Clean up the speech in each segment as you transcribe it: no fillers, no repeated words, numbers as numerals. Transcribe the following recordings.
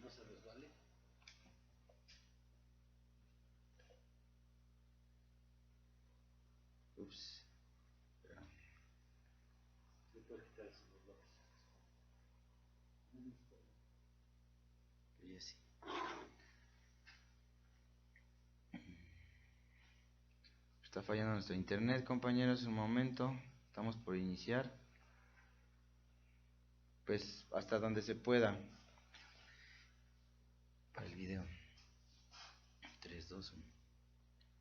No se resbale. Ups. Le puedo quitar esos bloques. Y así. Está fallando nuestro internet, compañeros, un momento. Estamos por iniciar. Pues hasta donde se pueda. Para el video. 3, 2, 1.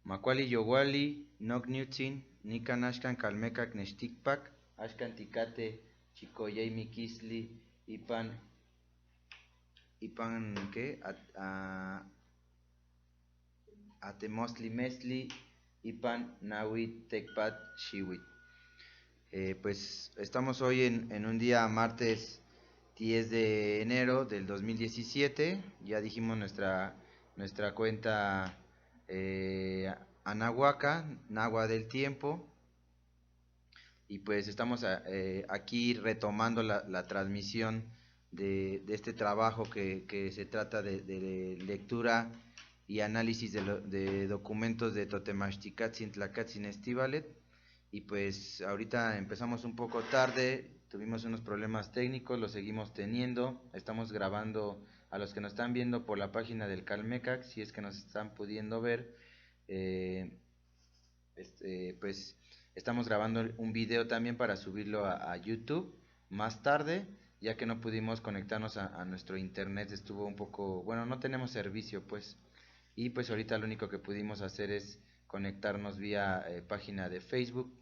Macuali Yowali, Nok Newtin, Nikan Ashkan Kalmeka Kneshtikpak, Ashkan Tikate, Chikoyei Mikisli, Ipan, ¿qué? Atemosli Mesli, Ipan Nawit Tekpat Shiwit. Pues estamos hoy en un día martes 10 de enero del 2017. Ya dijimos nuestra cuenta Anahuaca, Nahua del Tiempo. Y pues estamos aquí retomando la transmisión de este trabajo que se trata de lectura y análisis de documentos de Totemachticatzin Tlacatzin Estivalet. Y pues ahorita empezamos un poco tarde, tuvimos unos problemas técnicos, los seguimos teniendo. Estamos grabando a los que nos están viendo por la página del Calmecac, si es que nos están pudiendo ver. Pues estamos grabando un video también para subirlo a YouTube más tarde, ya que no pudimos conectarnos a nuestro internet, estuvo un poco, bueno, no tenemos servicio pues, y pues ahorita lo único que pudimos hacer es conectarnos vía página de Facebook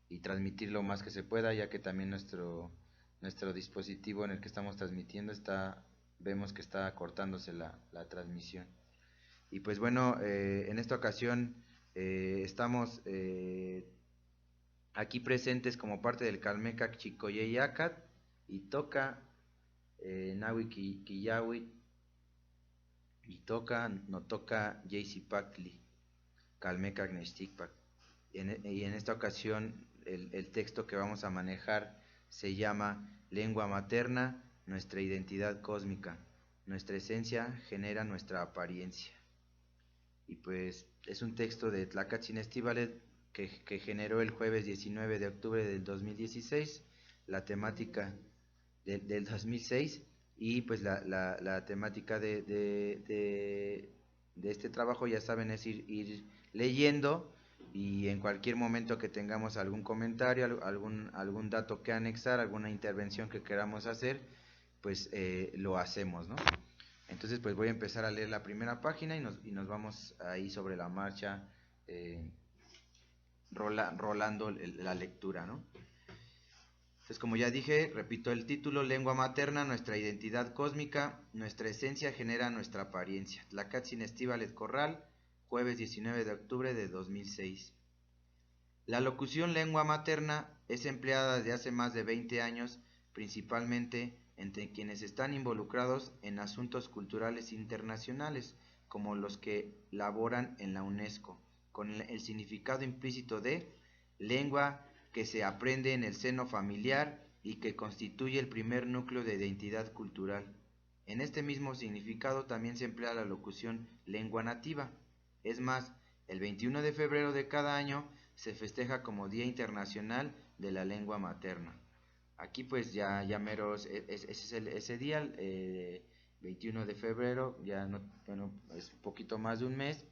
y transmitir lo más que se pueda, ya que también nuestro dispositivo en el que estamos transmitiendo vemos que está cortándose la transmisión. Y pues bueno, en esta ocasión estamos aquí presentes como parte del Calmecac Chicoyeyacat y toca Nahui Kiyawi y toca no toca Pactli Calmecac Neshtikpak. Y en esta ocasión el texto que vamos a manejar se llama Lengua Materna, nuestra identidad cósmica. Nuestra esencia genera nuestra apariencia. Y pues es un texto de Tlacatzin Estivalet que generó el jueves 19 de octubre del 2016, la temática del 2006, y pues la temática de este trabajo, ya saben, es ir leyendo, y en cualquier momento que tengamos algún comentario, algún dato que anexar, alguna intervención que queramos hacer, pues lo hacemos, ¿no? Entonces pues voy a empezar a leer la primera página y nos vamos ahí sobre la marcha rolando la lectura, ¿no? Entonces, como ya dije, repito el título: Lengua materna, nuestra identidad cósmica, nuestra esencia genera nuestra apariencia. Tlacatzin Estivalet Corral, jueves 19 de octubre de 2006. La locución lengua materna es empleada desde hace más de 20 años, principalmente entre quienes están involucrados en asuntos culturales internacionales, como los que laboran en la UNESCO, con el significado implícito de lengua que se aprende en el seno familiar y que constituye el primer núcleo de identidad cultural. En este mismo significado también se emplea la locución lengua nativa. Es más, el 21 de febrero de cada año se festeja como Día Internacional de la Lengua Materna. Aquí pues ya meros, ese es ese día, 21 de febrero, ya no, bueno, es un poquito más de un mes.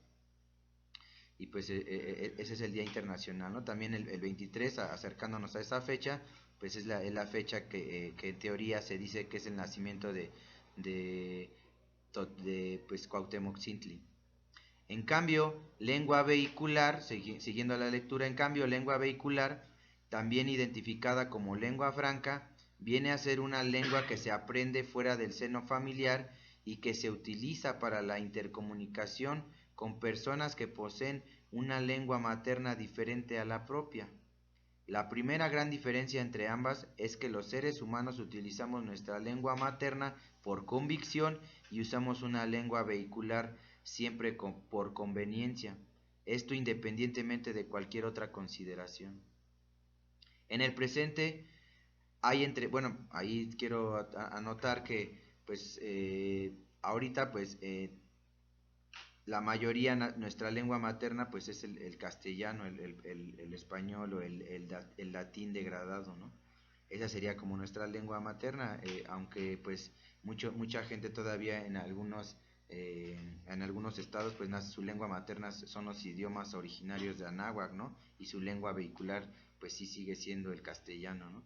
Y pues ese es el Día Internacional, ¿no? También el 23, acercándonos a esa fecha, pues es la fecha que en teoría se dice que es el nacimiento de pues Cuauhtémoc Cintli. En cambio, lengua vehicular, siguiendo la lectura, en cambio, lengua vehicular, también identificada como lengua franca, viene a ser una lengua que se aprende fuera del seno familiar y que se utiliza para la intercomunicación con personas que poseen una lengua materna diferente a la propia. La primera gran diferencia entre ambas es que los seres humanos utilizamos nuestra lengua materna por convicción y usamos una lengua vehicular siempre por conveniencia, esto independientemente de cualquier otra consideración. En el presente, hay bueno, ahí quiero anotar que pues ahorita pues la mayoría, nuestra lengua materna pues es el castellano, el español o el latín degradado, ¿no? Esa sería como nuestra lengua materna, aunque pues mucha gente todavía en algunos estados pues su lengua materna son los idiomas originarios de Anáhuac, ¿no? Y su lengua vehicular pues sí sigue siendo el castellano, ¿no?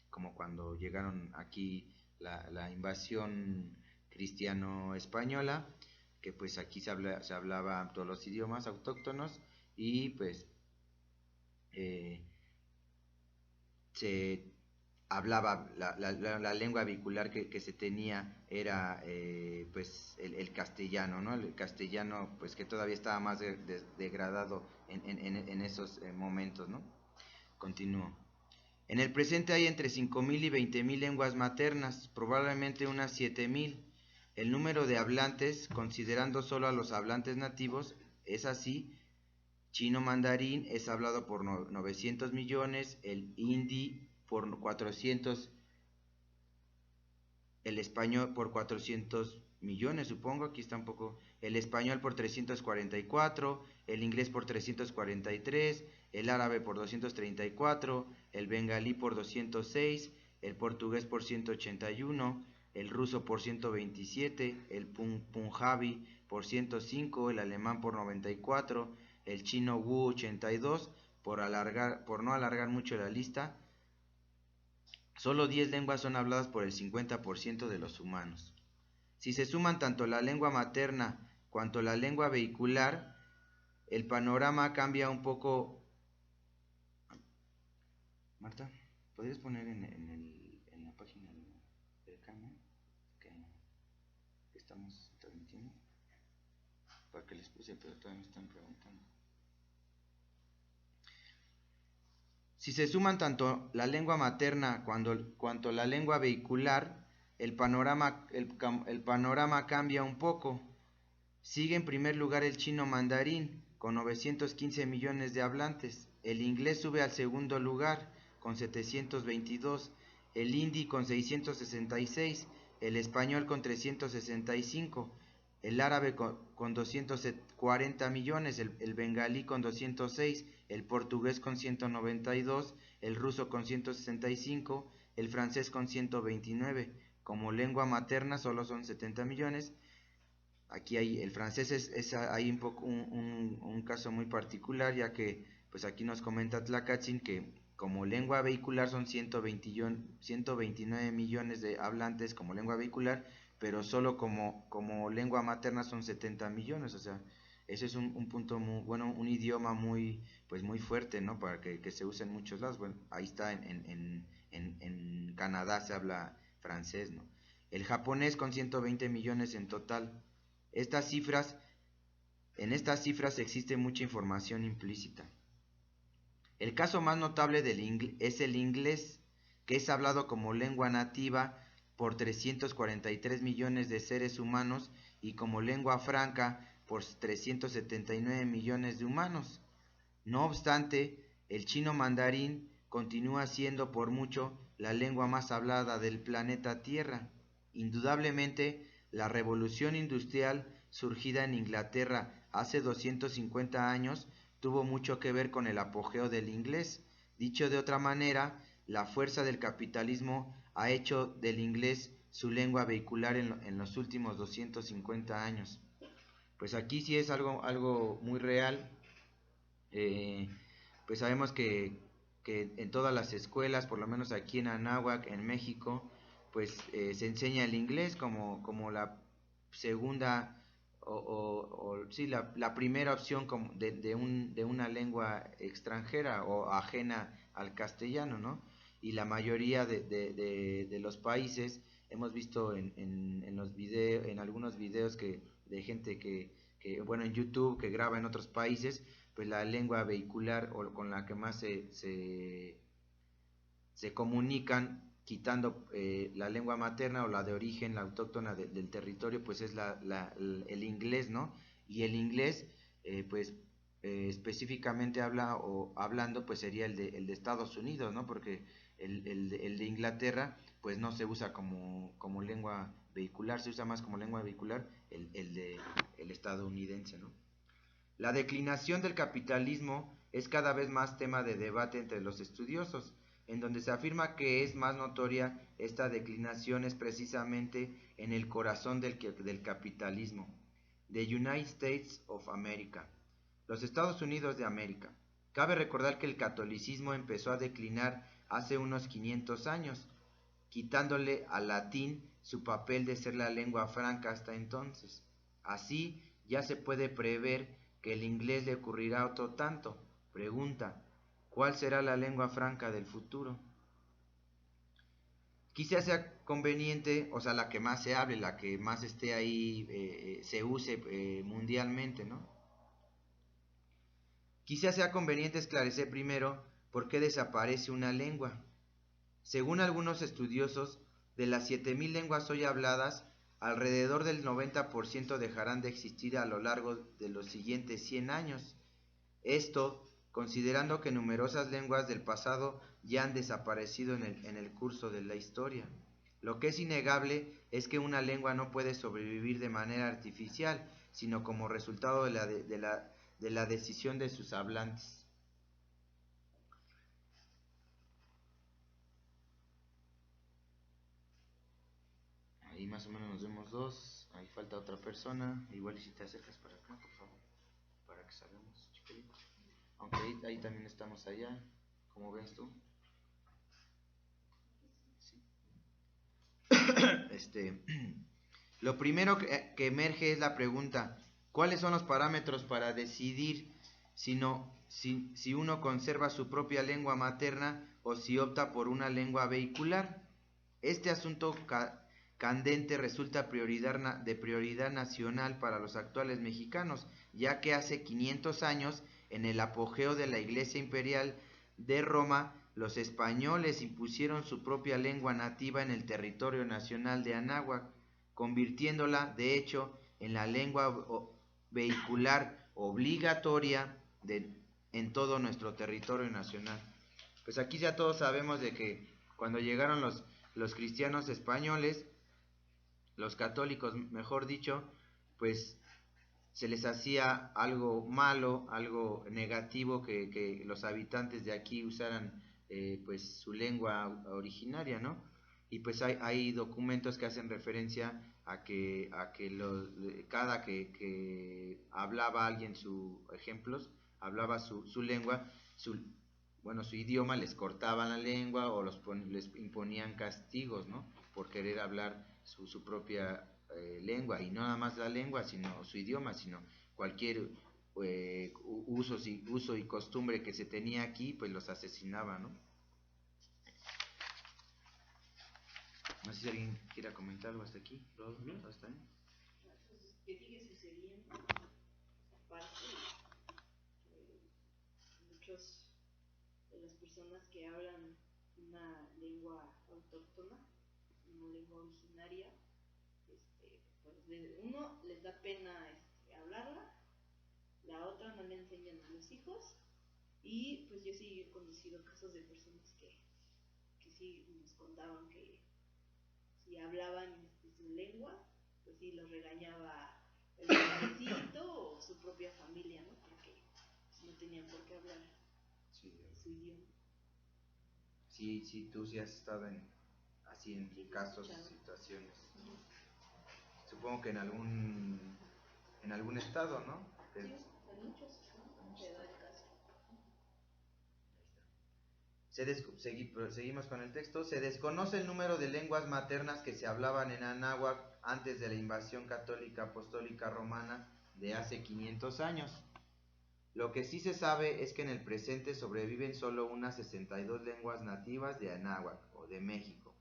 Como cuando llegaron aquí la invasión cristiano-española, que pues aquí se hablaba todos los idiomas autóctonos y pues eh, se hablaba la lengua vehicular que se tenía era pues el castellano, ¿no? El castellano pues que todavía estaba más degradado en esos momentos, ¿no? Continúo. En el presente hay entre 5.000 y 20.000 lenguas maternas, probablemente unas 7.000. El número de hablantes, considerando solo a los hablantes nativos, es así: chino mandarín es hablado por 900 millones, el hindi por 400, el español por 400 millones, supongo, aquí está un poco, el español por 344, el inglés por 343, el árabe por 234, el bengalí por 206, el portugués por 181, el ruso por 127, el punjabi por 105, el alemán por 94, el chino wu 82, por no alargar mucho la lista. Solo 10 lenguas son habladas por el 50% de los humanos. Si se suman tanto la lengua materna cuanto la lengua vehicular, el panorama cambia un poco. Marta, ¿podrías poner en la página del canal que estamos transmitiendo? Porque les puse, pero todavía me están preguntando. Si se suman tanto la lengua materna cuanto la lengua vehicular, el panorama cambia un poco. Sigue en primer lugar el chino mandarín, con 915 millones de hablantes. El inglés sube al segundo lugar, con 722. El hindi con 666. El español con 365. El árabe con 240 millones, el bengalí con 206, el portugués con 192, el ruso con 165, el francés con 129. Como lengua materna solo son 70 millones. Aquí el francés hay un poco un caso muy particular, ya que pues aquí nos comenta Tlacatsin que como lengua vehicular son 129 millones de hablantes como lengua vehicular, pero solo como lengua materna son 70 millones, o sea, ese es un punto muy bueno, un idioma muy pues muy fuerte, ¿no? Para que se use en muchos lados. Bueno, ahí está en Canadá se habla francés, ¿no? El japonés con 120 millones en total. En estas cifras existe mucha información implícita. El caso más notable es el inglés, que es hablado como lengua nativa por 343 millones de seres humanos y como lengua franca por 379 millones de humanos. No obstante, el chino mandarín continúa siendo por mucho la lengua más hablada del planeta Tierra. Indudablemente, la revolución industrial surgida en Inglaterra hace 250 años tuvo mucho que ver con el apogeo del inglés. Dicho de otra manera, la fuerza del capitalismo ha hecho del inglés su lengua vehicular en los últimos 250 años. Pues aquí sí es algo muy real. Pues sabemos que en todas las escuelas, por lo menos aquí en Anáhuac, en México, pues se enseña el inglés como la segunda sí, la primera opción de una lengua extranjera o ajena al castellano, ¿no? Y la mayoría de los países hemos visto en algunos videos de gente bueno, en YouTube que graba en otros países, pues la lengua vehicular o con la que más se comunican, quitando la lengua materna o la de origen, la autóctona del territorio, pues es el inglés, ¿no? Y el inglés, pues específicamente hablando, pues sería el de Estados Unidos, ¿no? Porque el de Inglaterra, pues no se usa como lengua vehicular, se usa más como lengua vehicular el estadounidense, ¿no? La declinación del capitalismo es cada vez más tema de debate entre los estudiosos, en donde se afirma que es más notoria esta declinación es precisamente en el corazón del capitalismo, the United States of America, los Estados Unidos de América. Cabe recordar que el catolicismo empezó a declinar hace unos 500 años, quitándole al latín su papel de ser la lengua franca hasta entonces. Así, ya se puede prever que el inglés le ocurrirá otro tanto. Pregunta, ¿cuál será la lengua franca del futuro? Quizás sea conveniente, o sea, la que más se hable, la que más esté ahí, se use mundialmente, ¿no? Quizás sea conveniente esclarecer primero por qué desaparece una lengua. Según algunos estudiosos, de las 7.000 lenguas hoy habladas, alrededor del 90% dejarán de existir a lo largo de los siguientes 100 años. Esto, considerando que numerosas lenguas del pasado ya han desaparecido en el curso de la historia. Lo que es innegable es que una lengua no puede sobrevivir de manera artificial, sino como resultado de la decisión de sus hablantes. Ahí más o menos nos vemos dos. Ahí falta otra persona. Igual y si te acercas para acá, por favor, para que salgamos, chiquillo. Aunque ahí también estamos allá. ¿Cómo ves tú? Sí. Lo primero que emerge es la pregunta: ¿cuáles son los parámetros para decidir si uno conserva su propia lengua materna o si opta por una lengua vehicular? Este asunto candente resulta de prioridad nacional para los actuales mexicanos, ya que hace 500 años, en el apogeo de la Iglesia Imperial de Roma, los españoles impusieron su propia lengua nativa en el territorio nacional de Anáhuac, convirtiéndola, de hecho, en la lengua vehicular obligatoria en todo nuestro territorio nacional. Pues aquí ya todos sabemos de que cuando llegaron los cristianos españoles, los católicos, mejor dicho, pues se les hacía algo malo, algo negativo que los habitantes de aquí usaran pues su lengua originaria, ¿no? Y pues hay documentos que hacen referencia a que cada que hablaba alguien hablaba su lengua, su idioma, les cortaban la lengua o les imponían castigos, ¿no? Por querer hablar su propia lengua, y no nada más la lengua, sino su idioma, sino cualquier uso y costumbre que se tenía aquí, pues los asesinaba, ¿no? No sé si alguien quiera comentar algo hasta aquí. ¿Hasta ahí? Pues que sigue sucediendo, aparte muchos de las personas que hablan una lengua autóctona, una lengua originaria, pues uno les da pena hablarla, la otra no le enseñan a los hijos, y pues yo sí he conocido casos de personas que sí nos contaban que si hablaban su lengua, pues sí los regañaba el nietecito o su propia familia, ¿no? Porque no tenían por qué hablar su idioma. Sí, tú sí has estado así en casos, situaciones. Supongo que en algún estado, ¿no? Sí, en muchos, ¿no? Se da el caso. Seguimos con el texto. Se desconoce el número de lenguas maternas que se hablaban en Anáhuac antes de la invasión católica apostólica romana de hace 500 años. Lo que sí se sabe es que en el presente sobreviven solo unas 62 lenguas nativas de Anáhuac o de México.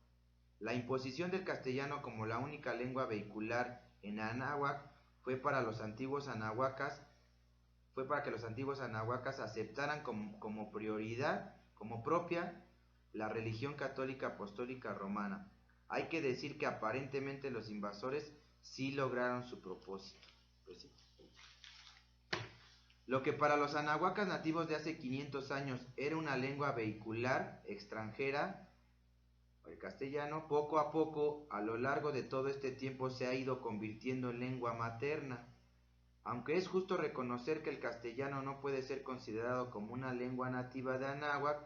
La imposición del castellano como la única lengua vehicular en Anáhuac fue para que los antiguos anahuacas aceptaran como propia, la religión católica apostólica romana. Hay que decir que aparentemente los invasores sí lograron su propósito. Pues sí. Lo que para los anahuacas nativos de hace 500 años era una lengua vehicular extranjera, el castellano, poco a poco, a lo largo de todo este tiempo, se ha ido convirtiendo en lengua materna. Aunque es justo reconocer que el castellano no puede ser considerado como una lengua nativa de Anáhuac,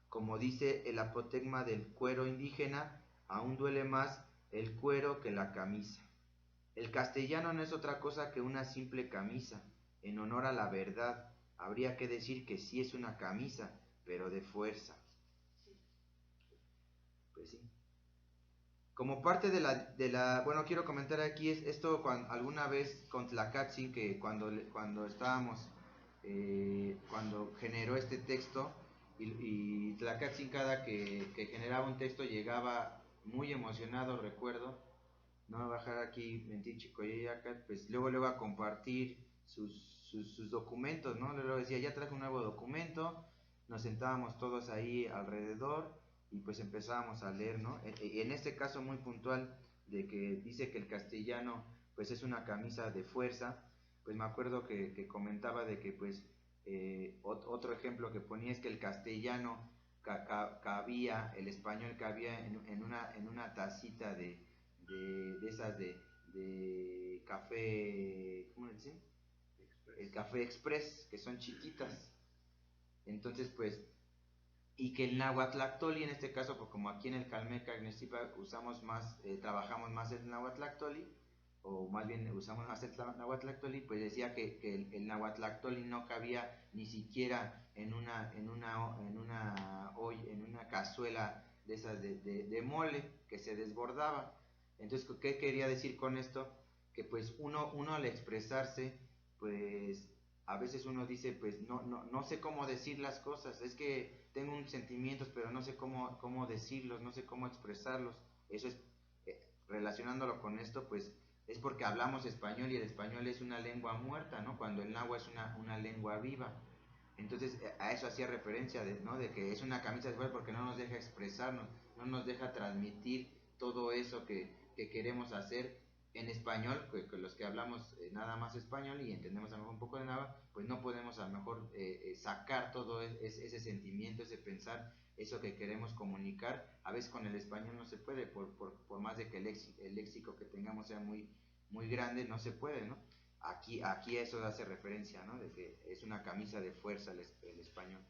como dice el apotegma del cuero indígena, aún duele más el cuero que la camisa. El castellano no es otra cosa que una simple camisa. En honor a la verdad, habría que decir que sí es una camisa, pero de fuerza. Pues sí. Como parte bueno, quiero comentar aquí esto alguna vez con Tlacatzin, que cuando estábamos, cuando generó este texto, y Tlacatzin cada que generaba un texto llegaba muy emocionado, recuerdo, no voy a bajar aquí Mentichicoyacat, pues luego a compartir sus documentos, ¿no? Luego decía, ya traje un nuevo documento, nos sentábamos todos ahí alrededor, y pues empezábamos a leer, ¿no? En este caso muy puntual, de que dice que el castellano pues es una camisa de fuerza, pues me acuerdo que comentaba de que pues otro ejemplo que ponía es que el castellano cabía, el español cabía en una tacita de esas de café, ¿cómo le dicen? El café express, que son chiquitas. Entonces pues, y que el nahuatlactoli en este caso, pues como aquí en el Calmeca, en Estipa, usamos más, trabajamos más el nahuatlactoli, o más bien usamos más el nahuatlactoli, pues decía que el nahuatlactoli no cabía ni siquiera en una cazuela de esas de mole, que se desbordaba. Entonces, ¿qué quería decir con esto? Que pues uno al expresarse, pues a veces uno dice, pues no sé cómo decir las cosas, es que tengo unos sentimientos, pero no sé cómo decirlos, no sé cómo expresarlos. Eso es, relacionándolo con esto, pues es porque hablamos español, y el español es una lengua muerta, ¿no? Cuando el náhuatl es una lengua viva. Entonces a eso hacía referencia, ¿no? De que es una camisa de fuerza porque no nos deja expresarnos, no nos deja transmitir todo eso que queremos hacer en español, que los que hablamos nada más español y entendemos a lo mejor un poco de nada, pues no podemos a lo mejor sacar todo ese sentimiento, ese pensar, eso que queremos comunicar. A veces con el español no se puede, por más de que el léxico que tengamos sea muy grande, no se puede, ¿no? Aquí eso hace referencia, ¿no? De que es una camisa de fuerza el español.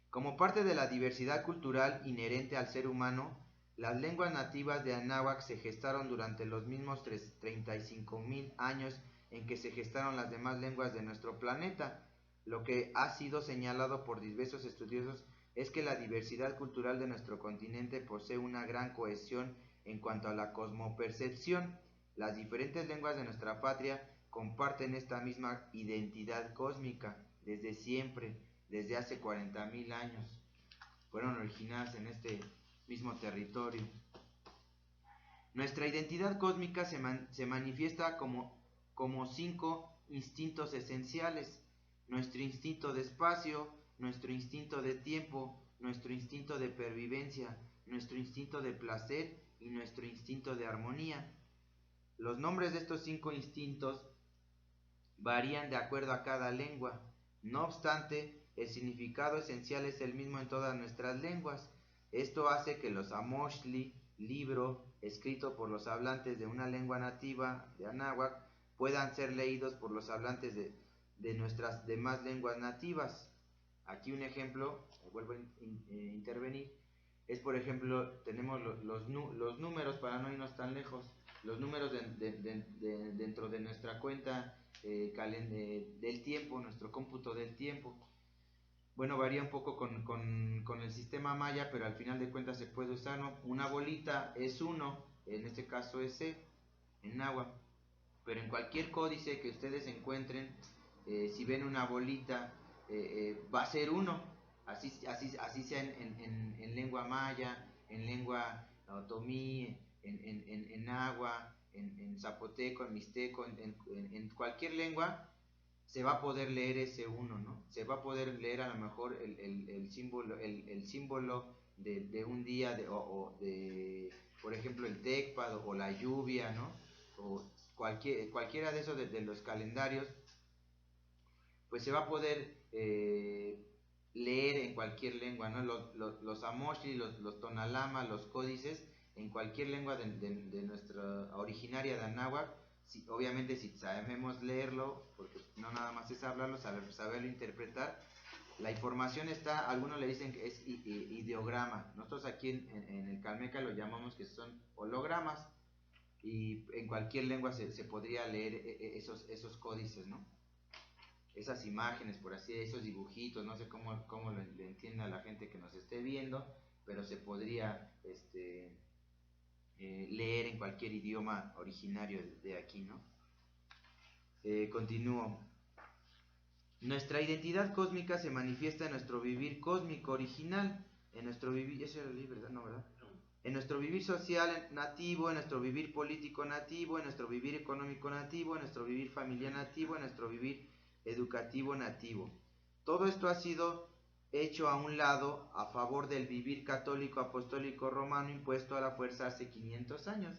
Como parte de la diversidad cultural inherente al ser humano, las lenguas nativas de Anáhuac se gestaron durante los mismos 35.000 años en que se gestaron las demás lenguas de nuestro planeta. Lo que ha sido señalado por diversos estudiosos es que la diversidad cultural de nuestro continente posee una gran cohesión en cuanto a la cosmopercepción. Las diferentes lenguas de nuestra patria comparten esta misma identidad cósmica desde siempre, desde hace 40.000 años. Fueron originadas en este mismo territorio. Nuestra identidad cósmica se manifiesta como 5 instintos esenciales: nuestro instinto de espacio, nuestro instinto de tiempo, nuestro instinto de pervivencia, nuestro instinto de placer y nuestro instinto de armonía. Los nombres de estos 5 instintos varían de acuerdo a cada lengua. No obstante, el significado esencial es el mismo en todas nuestras lenguas. Esto hace que los Amoxtli, libro escrito por los hablantes de una lengua nativa de Anáhuac, puedan ser leídos por los hablantes de nuestras demás lenguas nativas. Aquí un ejemplo, vuelvo a intervenir, es por ejemplo, tenemos los números, para no irnos tan lejos, los números dentro de nuestra cuenta del tiempo, nuestro cómputo del tiempo. Bueno, varía un poco con el sistema maya, pero al final de cuentas se puede usar, ¿no? Una bolita es 1, en este caso es C, en náhuatl. Pero en cualquier códice que ustedes encuentren, si ven una bolita, va a ser 1. Así sea en lengua maya, en lengua otomí, en náhuatl, en zapoteco, en mixteco, en cualquier lengua, se va a poder leer ese 1, ¿no? Se va a poder leer a lo mejor el símbolo de un día, por ejemplo, el tecpad o la lluvia, ¿no? O cualquiera de esos de los calendarios, pues se va a poder leer en cualquier lengua, ¿no? Los amoshri, los tonalama, los códices, en cualquier lengua de nuestra originaria de Anáhuac, obviamente si sabemos leerlo, porque no nada más es hablarlo, saberlo interpretar. La información está, algunos le dicen que es ideograma, nosotros aquí en el Calmeca lo llamamos que son hologramas, y en cualquier lengua se podría leer esos códices, ¿no? Esas imágenes, por así, esos dibujitos, no sé cómo le entienda la gente que nos esté viendo, pero se podría leer en cualquier idioma originario de aquí, ¿no? Continúo. Nuestra identidad cósmica se manifiesta en nuestro vivir cósmico original, en nuestro vivir, eso era ¿verdad? No, ¿verdad? En nuestro vivir social nativo, en nuestro vivir político nativo, en nuestro vivir económico nativo, en nuestro vivir familiar nativo, en nuestro vivir educativo nativo. Todo esto ha sido hecho a un lado a favor del vivir católico apostólico romano impuesto a la fuerza hace 500 años.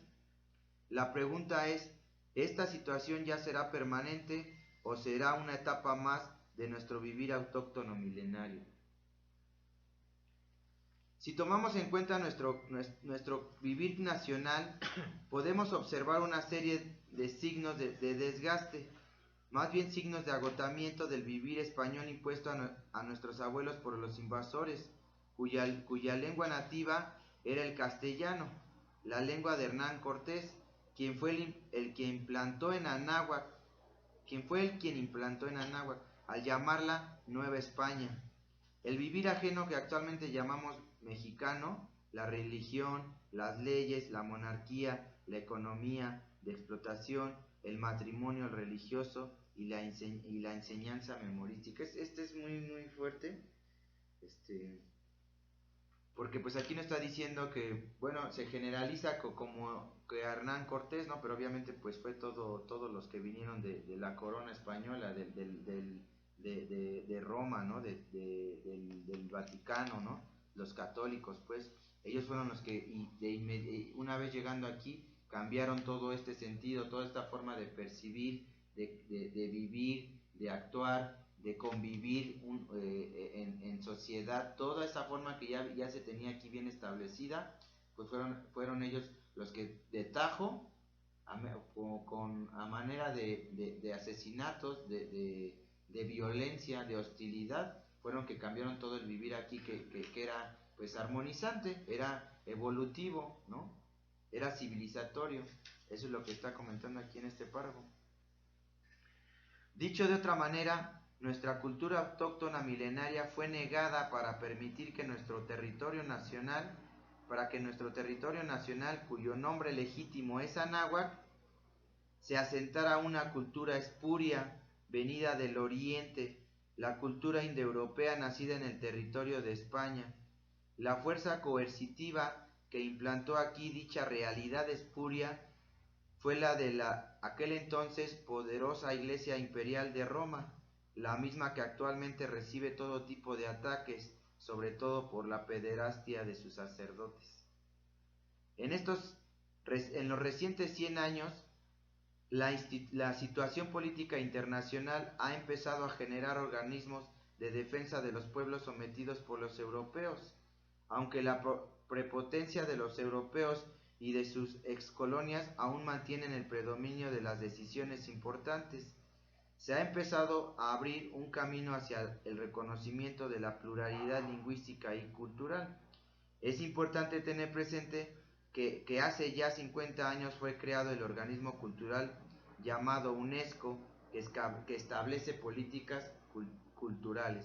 La pregunta es, ¿esta situación ya será permanente o será una etapa más de nuestro vivir autóctono milenario? Si tomamos en cuenta nuestro vivir nacional, podemos observar una serie de signos de desgaste, más bien signos de agotamiento del vivir español impuesto a nuestros abuelos por los invasores, cuya lengua nativa era el castellano, la lengua de Hernán Cortés, quien fue el que implantó en Anáhuac, al llamarla Nueva España. El vivir ajeno que actualmente llamamos mexicano, la religión, las leyes, la monarquía, la economía de explotación, el matrimonio religioso y la enseñanza memorística. Este es muy fuerte, porque pues aquí nos está diciendo que, bueno, se generaliza como que Hernán Cortés, ¿no? Pero obviamente pues fue todos los que vinieron de la corona española, de Roma, ¿no? Del Vaticano, ¿no? Los católicos, pues, ellos fueron los que una vez llegando aquí cambiaron todo este sentido, toda esta forma de percibir, de vivir, de actuar, de convivir en sociedad, toda esa forma que ya se tenía aquí bien establecida, pues fueron ellos los que de tajo, a manera de asesinatos, de violencia, de hostilidad, fueron que cambiaron todo el vivir aquí, que era pues armonizante, era evolutivo, ¿no? Era civilizatorio. Eso es lo que está comentando aquí en este párrafo. Dicho de otra manera, nuestra cultura autóctona milenaria fue negada para permitir que nuestro territorio nacional, cuyo nombre legítimo es Anáhuac, se asentara una cultura espuria, venida del oriente, la cultura indoeuropea nacida en el territorio de España. La fuerza coercitiva que implantó aquí dicha realidad espuria fue la de aquel entonces poderosa Iglesia Imperial de Roma, la misma que actualmente recibe todo tipo de ataques, sobre todo por la pederastia de sus sacerdotes. En los recientes 100 años, la situación política internacional ha empezado a generar organismos de defensa de los pueblos sometidos por los europeos, aunque la prepotencia de los europeos y de sus excolonias aún mantienen el predominio de las decisiones importantes. Se ha empezado a abrir un camino hacia el reconocimiento de la pluralidad lingüística y cultural. Es importante tener presente que hace ya 50 años fue creado el organismo cultural llamado UNESCO, que establece políticas culturales.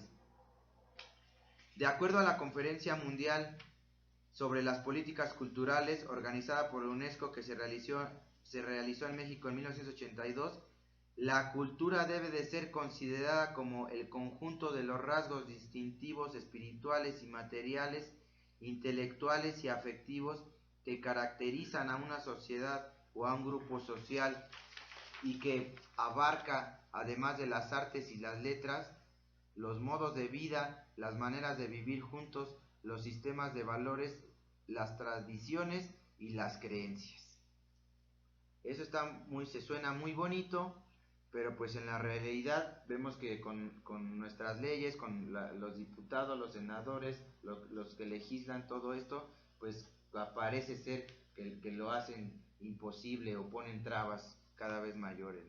De acuerdo a la Conferencia Mundial sobre las Políticas Culturales, organizada por UNESCO, que se realizó en México en 1982, la cultura debe de ser considerada como el conjunto de los rasgos distintivos espirituales y materiales, intelectuales y afectivos que caracterizan a una sociedad o a un grupo social, y que abarca, además de las artes y las letras, los modos de vida, las maneras de vivir juntos, los sistemas de valores, las tradiciones y las creencias. Eso se suena muy bonito, pero pues en la realidad vemos que con nuestras leyes, con los diputados, los senadores, los que legislan todo esto, pues parece ser que lo hacen imposible o ponen trabas cada vez mayores,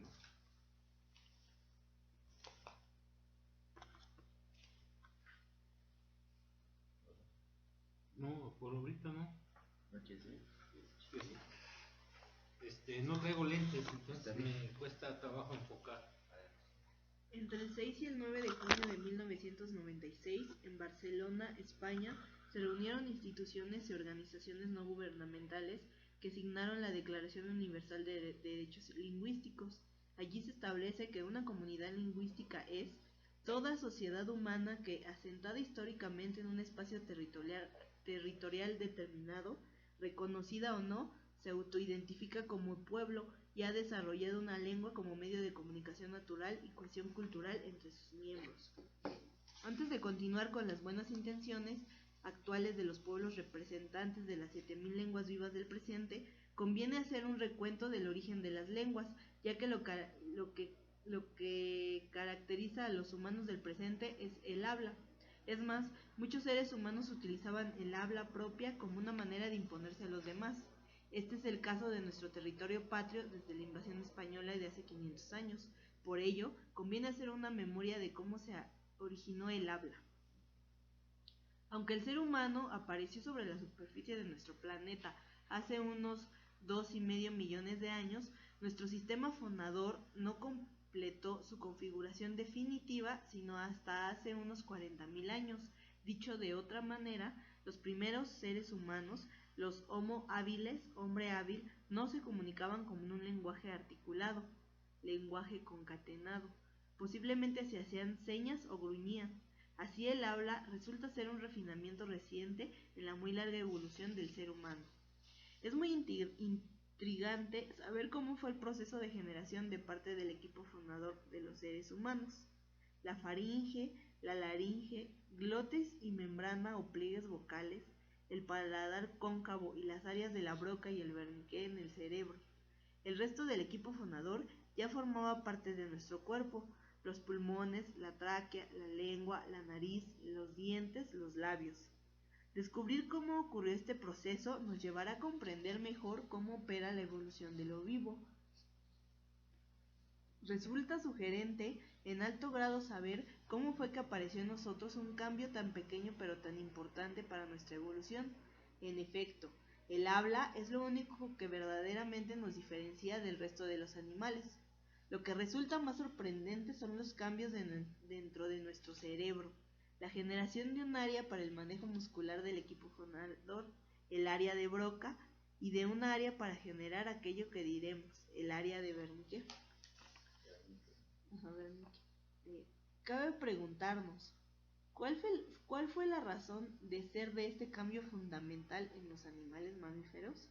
¿no? No, por ahorita no. ¿No quieres ir? No traigo lentes, entonces me cuesta trabajo enfocar. Entre el 6 y el 9 de junio de 1996, en Barcelona, España, se reunieron instituciones y organizaciones no gubernamentales que signaron la Declaración Universal de Derechos Lingüísticos. Allí se establece que una comunidad lingüística es toda sociedad humana que, asentada históricamente en un espacio territorial determinado, reconocida o no, se autoidentifica como pueblo y ha desarrollado una lengua como medio de comunicación natural y cohesión cultural entre sus miembros. Antes de continuar con las buenas intenciones actuales de los pueblos representantes de las 7000 lenguas vivas del presente, conviene hacer un recuento del origen de las lenguas, ya que lo que caracteriza a los humanos del presente es el habla. Es más, muchos seres humanos utilizaban el habla propia como una manera de imponerse a los demás. Este es el caso de nuestro territorio patrio desde la invasión española de hace 500 años. Por ello, conviene hacer una memoria de cómo se originó el habla. Aunque el ser humano apareció sobre la superficie de nuestro planeta hace unos 2,5 millones de años, nuestro sistema fonador no completó su configuración definitiva sino hasta hace unos 40.000 años. Dicho de otra manera, los primeros seres humanos, los Homo habilis, hombre hábil, no se comunicaban con un lenguaje articulado, lenguaje concatenado. Posiblemente se hacían señas o gruñían. Así el habla resulta ser un refinamiento reciente en la muy larga evolución del ser humano. Es muy intrigante saber cómo fue el proceso de generación de parte del equipo fundador de los seres humanos. La faringe, la laringe, glotis y membrana o pliegues vocales, el paladar cóncavo y las áreas de la broca y el verniqué en el cerebro. El resto del equipo fonador ya formaba parte de nuestro cuerpo: los pulmones, la tráquea, la lengua, la nariz, los dientes, los labios. Descubrir cómo ocurrió este proceso nos llevará a comprender mejor cómo opera la evolución de lo vivo. Resulta sugerente en alto grado saber cómo fue que apareció en nosotros un cambio tan pequeño pero tan importante para nuestra evolución. En efecto, el habla es lo único que verdaderamente nos diferencia del resto de los animales. Lo que resulta más sorprendente son los cambios dentro de nuestro cerebro. La generación de un área para el manejo muscular del equipo fonador, el área de Broca, y de un área para generar aquello que diremos, el área de Wernicke. Cabe preguntarnos, ¿cuál fue la razón de ser de este cambio fundamental en los animales mamíferos?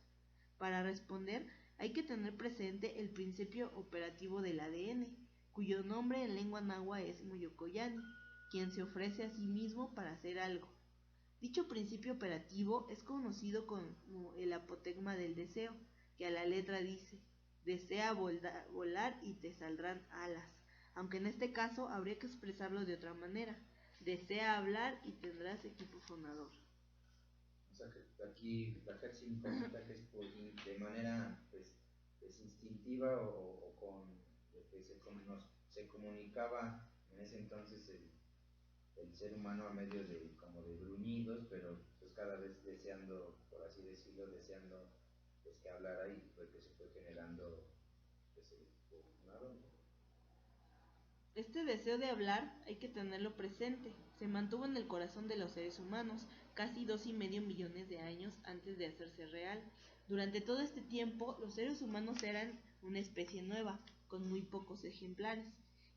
Para responder, hay que tener presente el principio operativo del ADN, cuyo nombre en lengua náhuatl es Moyocoyani, quien se ofrece a sí mismo para hacer algo. Dicho principio operativo es conocido como el apotegma del deseo, que a la letra dice: desea volar y te saldrán alas, aunque en este caso habría que expresarlo de otra manera: desea hablar y tendrás equipo fonador. O sea que aquí la Hertzing comenta que es de manera pues instintiva o con que se comunicaba en ese entonces el ser humano a medio de como de gruñidos, pero pues cada vez deseando, por así decirlo, deseando pues que hablara, y pues que se fue generando pues el fonador. Este deseo de hablar hay que tenerlo presente. Se mantuvo en el corazón de los seres humanos casi 2,5 millones de años antes de hacerse real. Durante todo este tiempo, los seres humanos eran una especie nueva, con muy pocos ejemplares.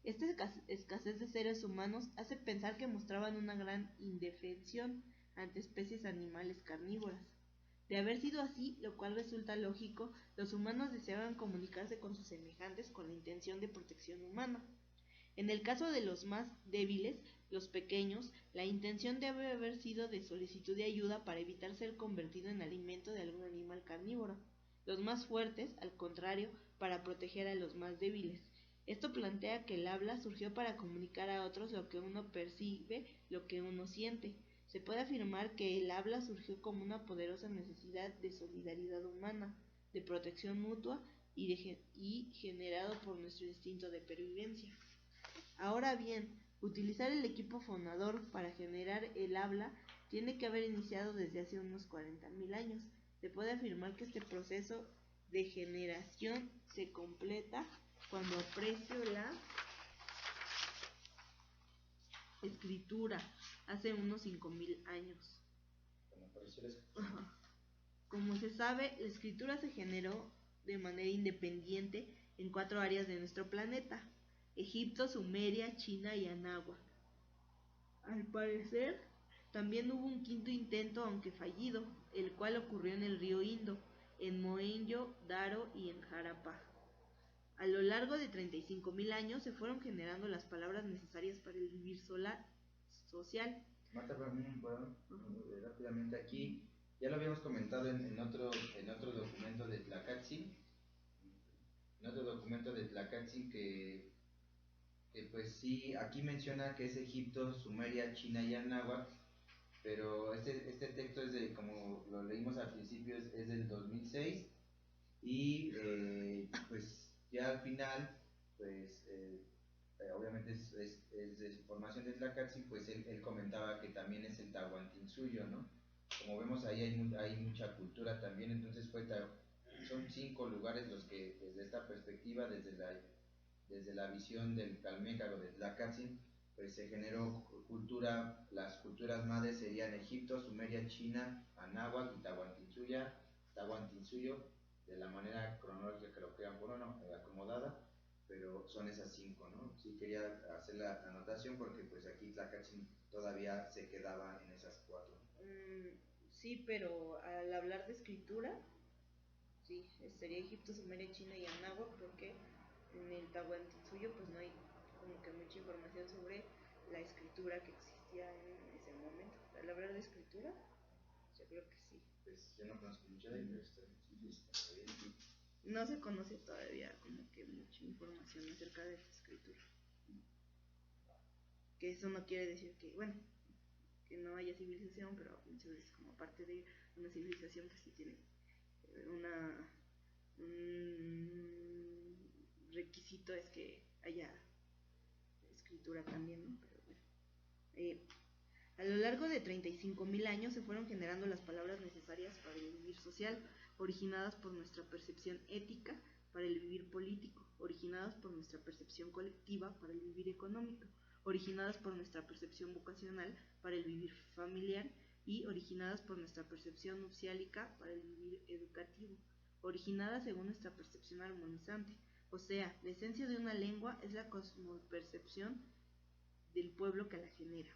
Esta escasez de seres humanos hace pensar que mostraban una gran indefensión ante especies animales carnívoras. De haber sido así, lo cual resulta lógico, los humanos deseaban comunicarse con sus semejantes con la intención de protección humana. En el caso de los más débiles, los pequeños, la intención debe haber sido de solicitud de ayuda para evitar ser convertido en alimento de algún animal carnívoro. Los más fuertes, al contrario, para proteger a los más débiles. Esto plantea que el habla surgió para comunicar a otros lo que uno percibe, lo que uno siente. Se puede afirmar que el habla surgió como una poderosa necesidad de solidaridad humana, de protección mutua y generado por nuestro instinto de pervivencia. Ahora bien, utilizar el equipo fonador para generar el habla tiene que haber iniciado desde hace unos 40.000 años. Se puede afirmar que este proceso de generación se completa cuando aprecio la escritura hace unos 5.000 años. Como se sabe, la escritura se generó de manera independiente en 4 áreas de nuestro planeta: Egipto, Sumeria, China y Anáhuac. Al parecer, también hubo un quinto intento, aunque fallido, el cual ocurrió en el río Indo, en Mohenjo-Daro y en Harappa. A lo largo de 35.000 años se fueron generando las palabras necesarias para el vivir social. Marta, rápidamente aquí, ya lo habíamos comentado en otro documento de Tlacatzin, que pues sí, aquí menciona que es Egipto, Sumeria, China y Anáhuac, pero este texto es de, como lo leímos al principio, es del 2006, y pues ya al final, pues obviamente es de su formación de Tlacatzin, pues él comentaba que también es el Tahuantinsuyo, ¿no? Como vemos ahí hay mucha cultura también, entonces son 5 lugares los que desde esta perspectiva, desde la visión del Calmécaro de Tlacatzin, pues se generó cultura. Las culturas madres serían Egipto, Sumeria, China, Anáhuac y Tahuantinsuyo, de la manera cronológica que lo crean por acomodada, pero son esas 5, ¿no? Sí quería hacer la anotación porque pues aquí Tlacatzin todavía se quedaba en esas 4. Sí, pero al hablar de escritura, sí, sería Egipto, Sumeria, China y Anáhuac, porque en el Tahuantinsuyo pues no hay como que mucha información sobre la escritura que existía en ese momento. Al hablar de escritura, yo creo que sí. Pues yo no conozco mucho de ello, no se conoce todavía como que mucha información acerca de esta escritura. Que eso no quiere decir que, bueno, que no haya civilización, pero muchas veces como parte de una civilización pues sí tiene un requisito es que haya escritura también, ¿no? Pero bueno. A lo largo de 35.000 años se fueron generando las palabras necesarias para el vivir social, originadas por nuestra percepción ética para el vivir político, originadas por nuestra percepción colectiva para el vivir económico, originadas por nuestra percepción vocacional para el vivir familiar y originadas por nuestra percepción nupciálica para el vivir educativo, originadas según nuestra percepción armonizante. O sea, la esencia de una lengua es la cosmopercepción del pueblo que la genera.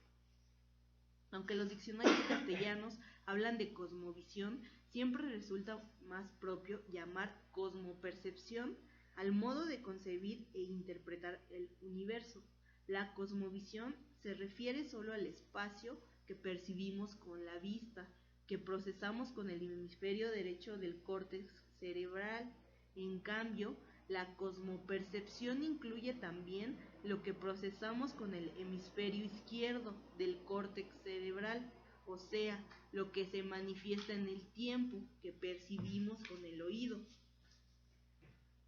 Aunque los diccionarios castellanos hablan de cosmovisión, siempre resulta más propio llamar cosmopercepción al modo de concebir e interpretar el universo. La cosmovisión se refiere solo al espacio que percibimos con la vista, que procesamos con el hemisferio derecho del córtex cerebral. En cambio, la cosmopercepción incluye también lo que procesamos con el hemisferio izquierdo del córtex cerebral, o sea, lo que se manifiesta en el tiempo, que percibimos con el oído.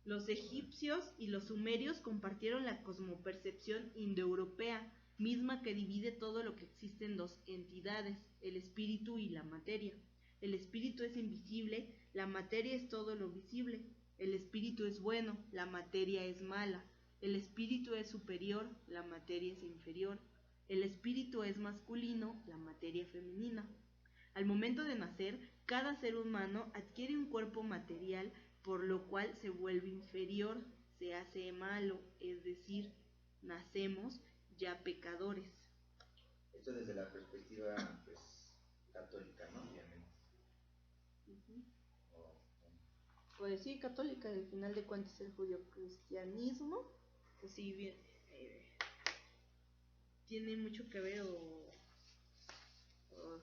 Los egipcios y los sumerios compartieron la cosmopercepción indoeuropea, misma que divide todo lo que existe en 2 entidades, el espíritu y la materia. El espíritu es invisible, la materia es todo lo visible. El espíritu es bueno, la materia es mala. El espíritu es superior, la materia es inferior. El espíritu es masculino, la materia femenina. Al momento de nacer, cada ser humano adquiere un cuerpo material, por lo cual se vuelve inferior, se hace malo, es decir, nacemos ya pecadores. Esto desde la perspectiva pues católica, ¿no? Obviamente. Pues sí, católica, al final de cuentas el judio-cristianismo, pues sí, bien, tiene mucho que ver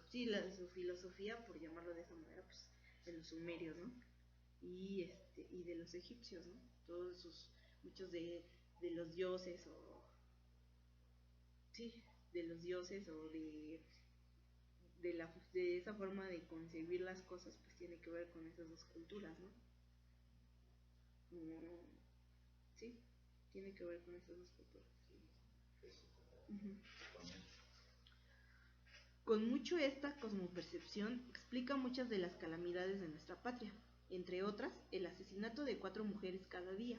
sí, su filosofía, por llamarlo de esa manera, pues de los sumerios, ¿no? Y de los egipcios, ¿no? Todos muchos de los dioses o sí, de los dioses o de esa forma de concebir las cosas, pues tiene que ver con esas dos culturas, ¿no? Sí, tiene que ver con esas dos culturas. Uh-huh. Con mucho esta cosmopercepción explica muchas de las calamidades de nuestra patria, entre otras el asesinato de 4 mujeres cada día,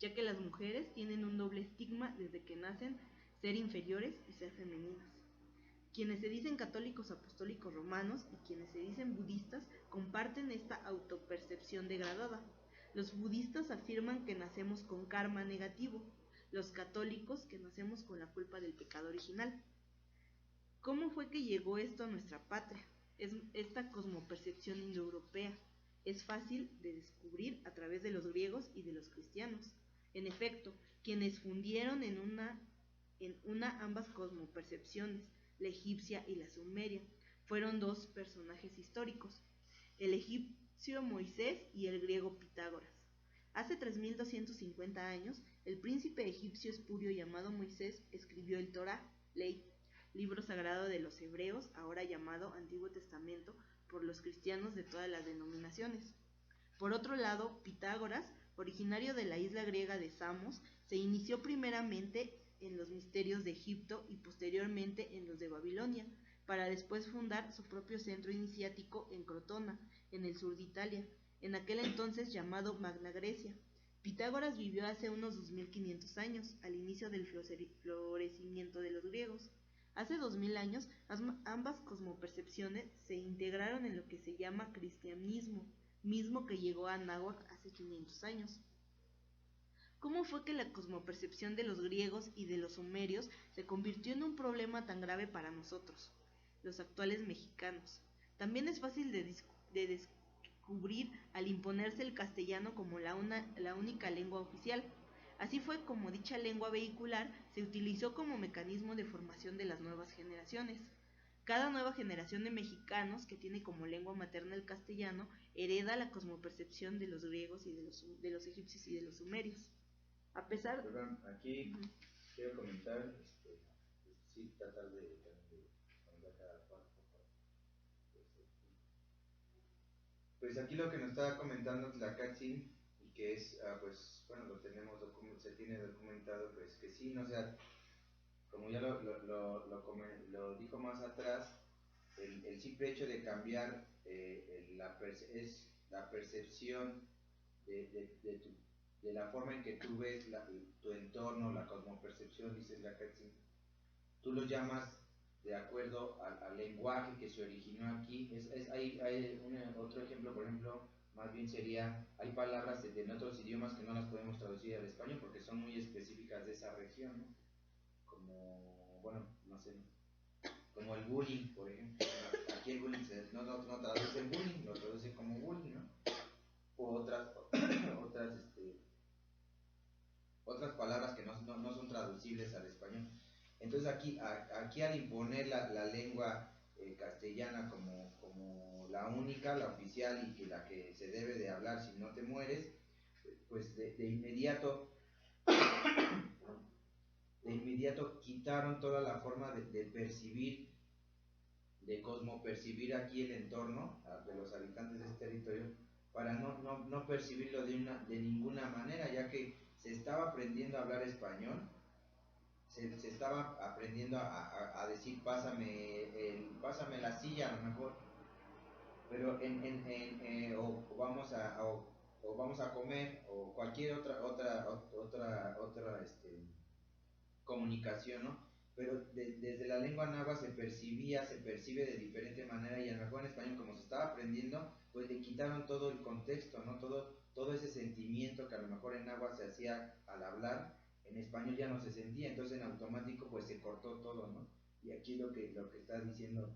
ya que las mujeres tienen un doble estigma desde que nacen, ser inferiores y ser femeninas. Quienes se dicen católicos apostólicos romanos y quienes se dicen budistas comparten esta autopercepción degradada. Los budistas afirman que nacemos con karma negativo, los católicos que nacemos con la culpa del pecado original. ¿Cómo fue que llegó esto a nuestra patria? Esta cosmopercepción indoeuropea es fácil de descubrir a través de los griegos y de los cristianos. En efecto, quienes fundieron en una ambas cosmopercepciones, la egipcia y la sumeria, fueron 2 personajes históricos, el egipcio Moisés y el griego Pitágoras. Hace 3250 años, el príncipe egipcio espurio llamado Moisés escribió el Torá, ley, libro sagrado de los hebreos, ahora llamado Antiguo Testamento por los cristianos de todas las denominaciones. Por otro lado, Pitágoras, originario de la isla griega de Samos, se inició primeramente en los misterios de Egipto y posteriormente en los de Babilonia, para después fundar su propio centro iniciático en Crotona, en el sur de Italia, en aquel entonces llamado Magna Grecia. Pitágoras vivió hace unos 2500 años, al inicio del florecimiento de los griegos. Hace 2000 años, ambas cosmopercepciones se integraron en lo que se llama cristianismo, mismo que llegó a Anáhuac hace 500 años. ¿Cómo fue que la cosmopercepción de los griegos y de los sumerios se convirtió en un problema tan grave para nosotros, los actuales mexicanos? También es fácil de descubrir al imponerse el castellano como la única lengua oficial. Así fue como dicha lengua vehicular se utilizó como mecanismo de formación de las nuevas generaciones. Cada nueva generación de mexicanos que tiene como lengua materna el castellano hereda la cosmopercepción de los griegos y de los egipcios y de los sumerios. A pesar... Perdón, aquí quiero comentar, sí, tratar de poner cada parte. Pues aquí lo que nos estaba comentando Tlacatzin, y que es, pues, bueno, se tiene documentado, pues que sí, no, o sea, como ya lo dijo más atrás, el simple hecho de cambiar es la percepción de la forma en que tú ves tu entorno, la cosmopercepción, dice Tlacatzin, tú lo llamas de acuerdo al lenguaje que se originó aquí. Hay otro ejemplo, por ejemplo, más bien sería, hay palabras en otros idiomas que no las podemos traducir al español porque son muy específicas de esa región, ¿no? Como, bueno, no sé, como el bullying, por ejemplo. Aquí el bullying no traduce el bullying, lo traduce como bullying, ¿no? O otras palabras que no son traducibles al español. Entonces aquí al imponer la lengua castellana como la única, la oficial y que la que se debe de hablar si no te mueres, pues de inmediato quitaron toda la forma de percibir, de cosmopercibir aquí el entorno de los habitantes de este territorio, para no percibirlo de ninguna manera, ya que se estaba aprendiendo a hablar español, se estaba aprendiendo a decir pásame la silla a lo mejor, pero o vamos a comer o cualquier otra comunicación, ¿no? Pero desde la lengua náhuatl se percibe de diferente manera, y a lo mejor en español, como se estaba aprendiendo, pues le quitaron todo el contexto, ¿no? Todo ese sentimiento que a lo mejor en náhuatl se hacía al hablar, en español ya no se sentía, entonces en automático pues se cortó todo, ¿no? Y aquí lo que está diciendo,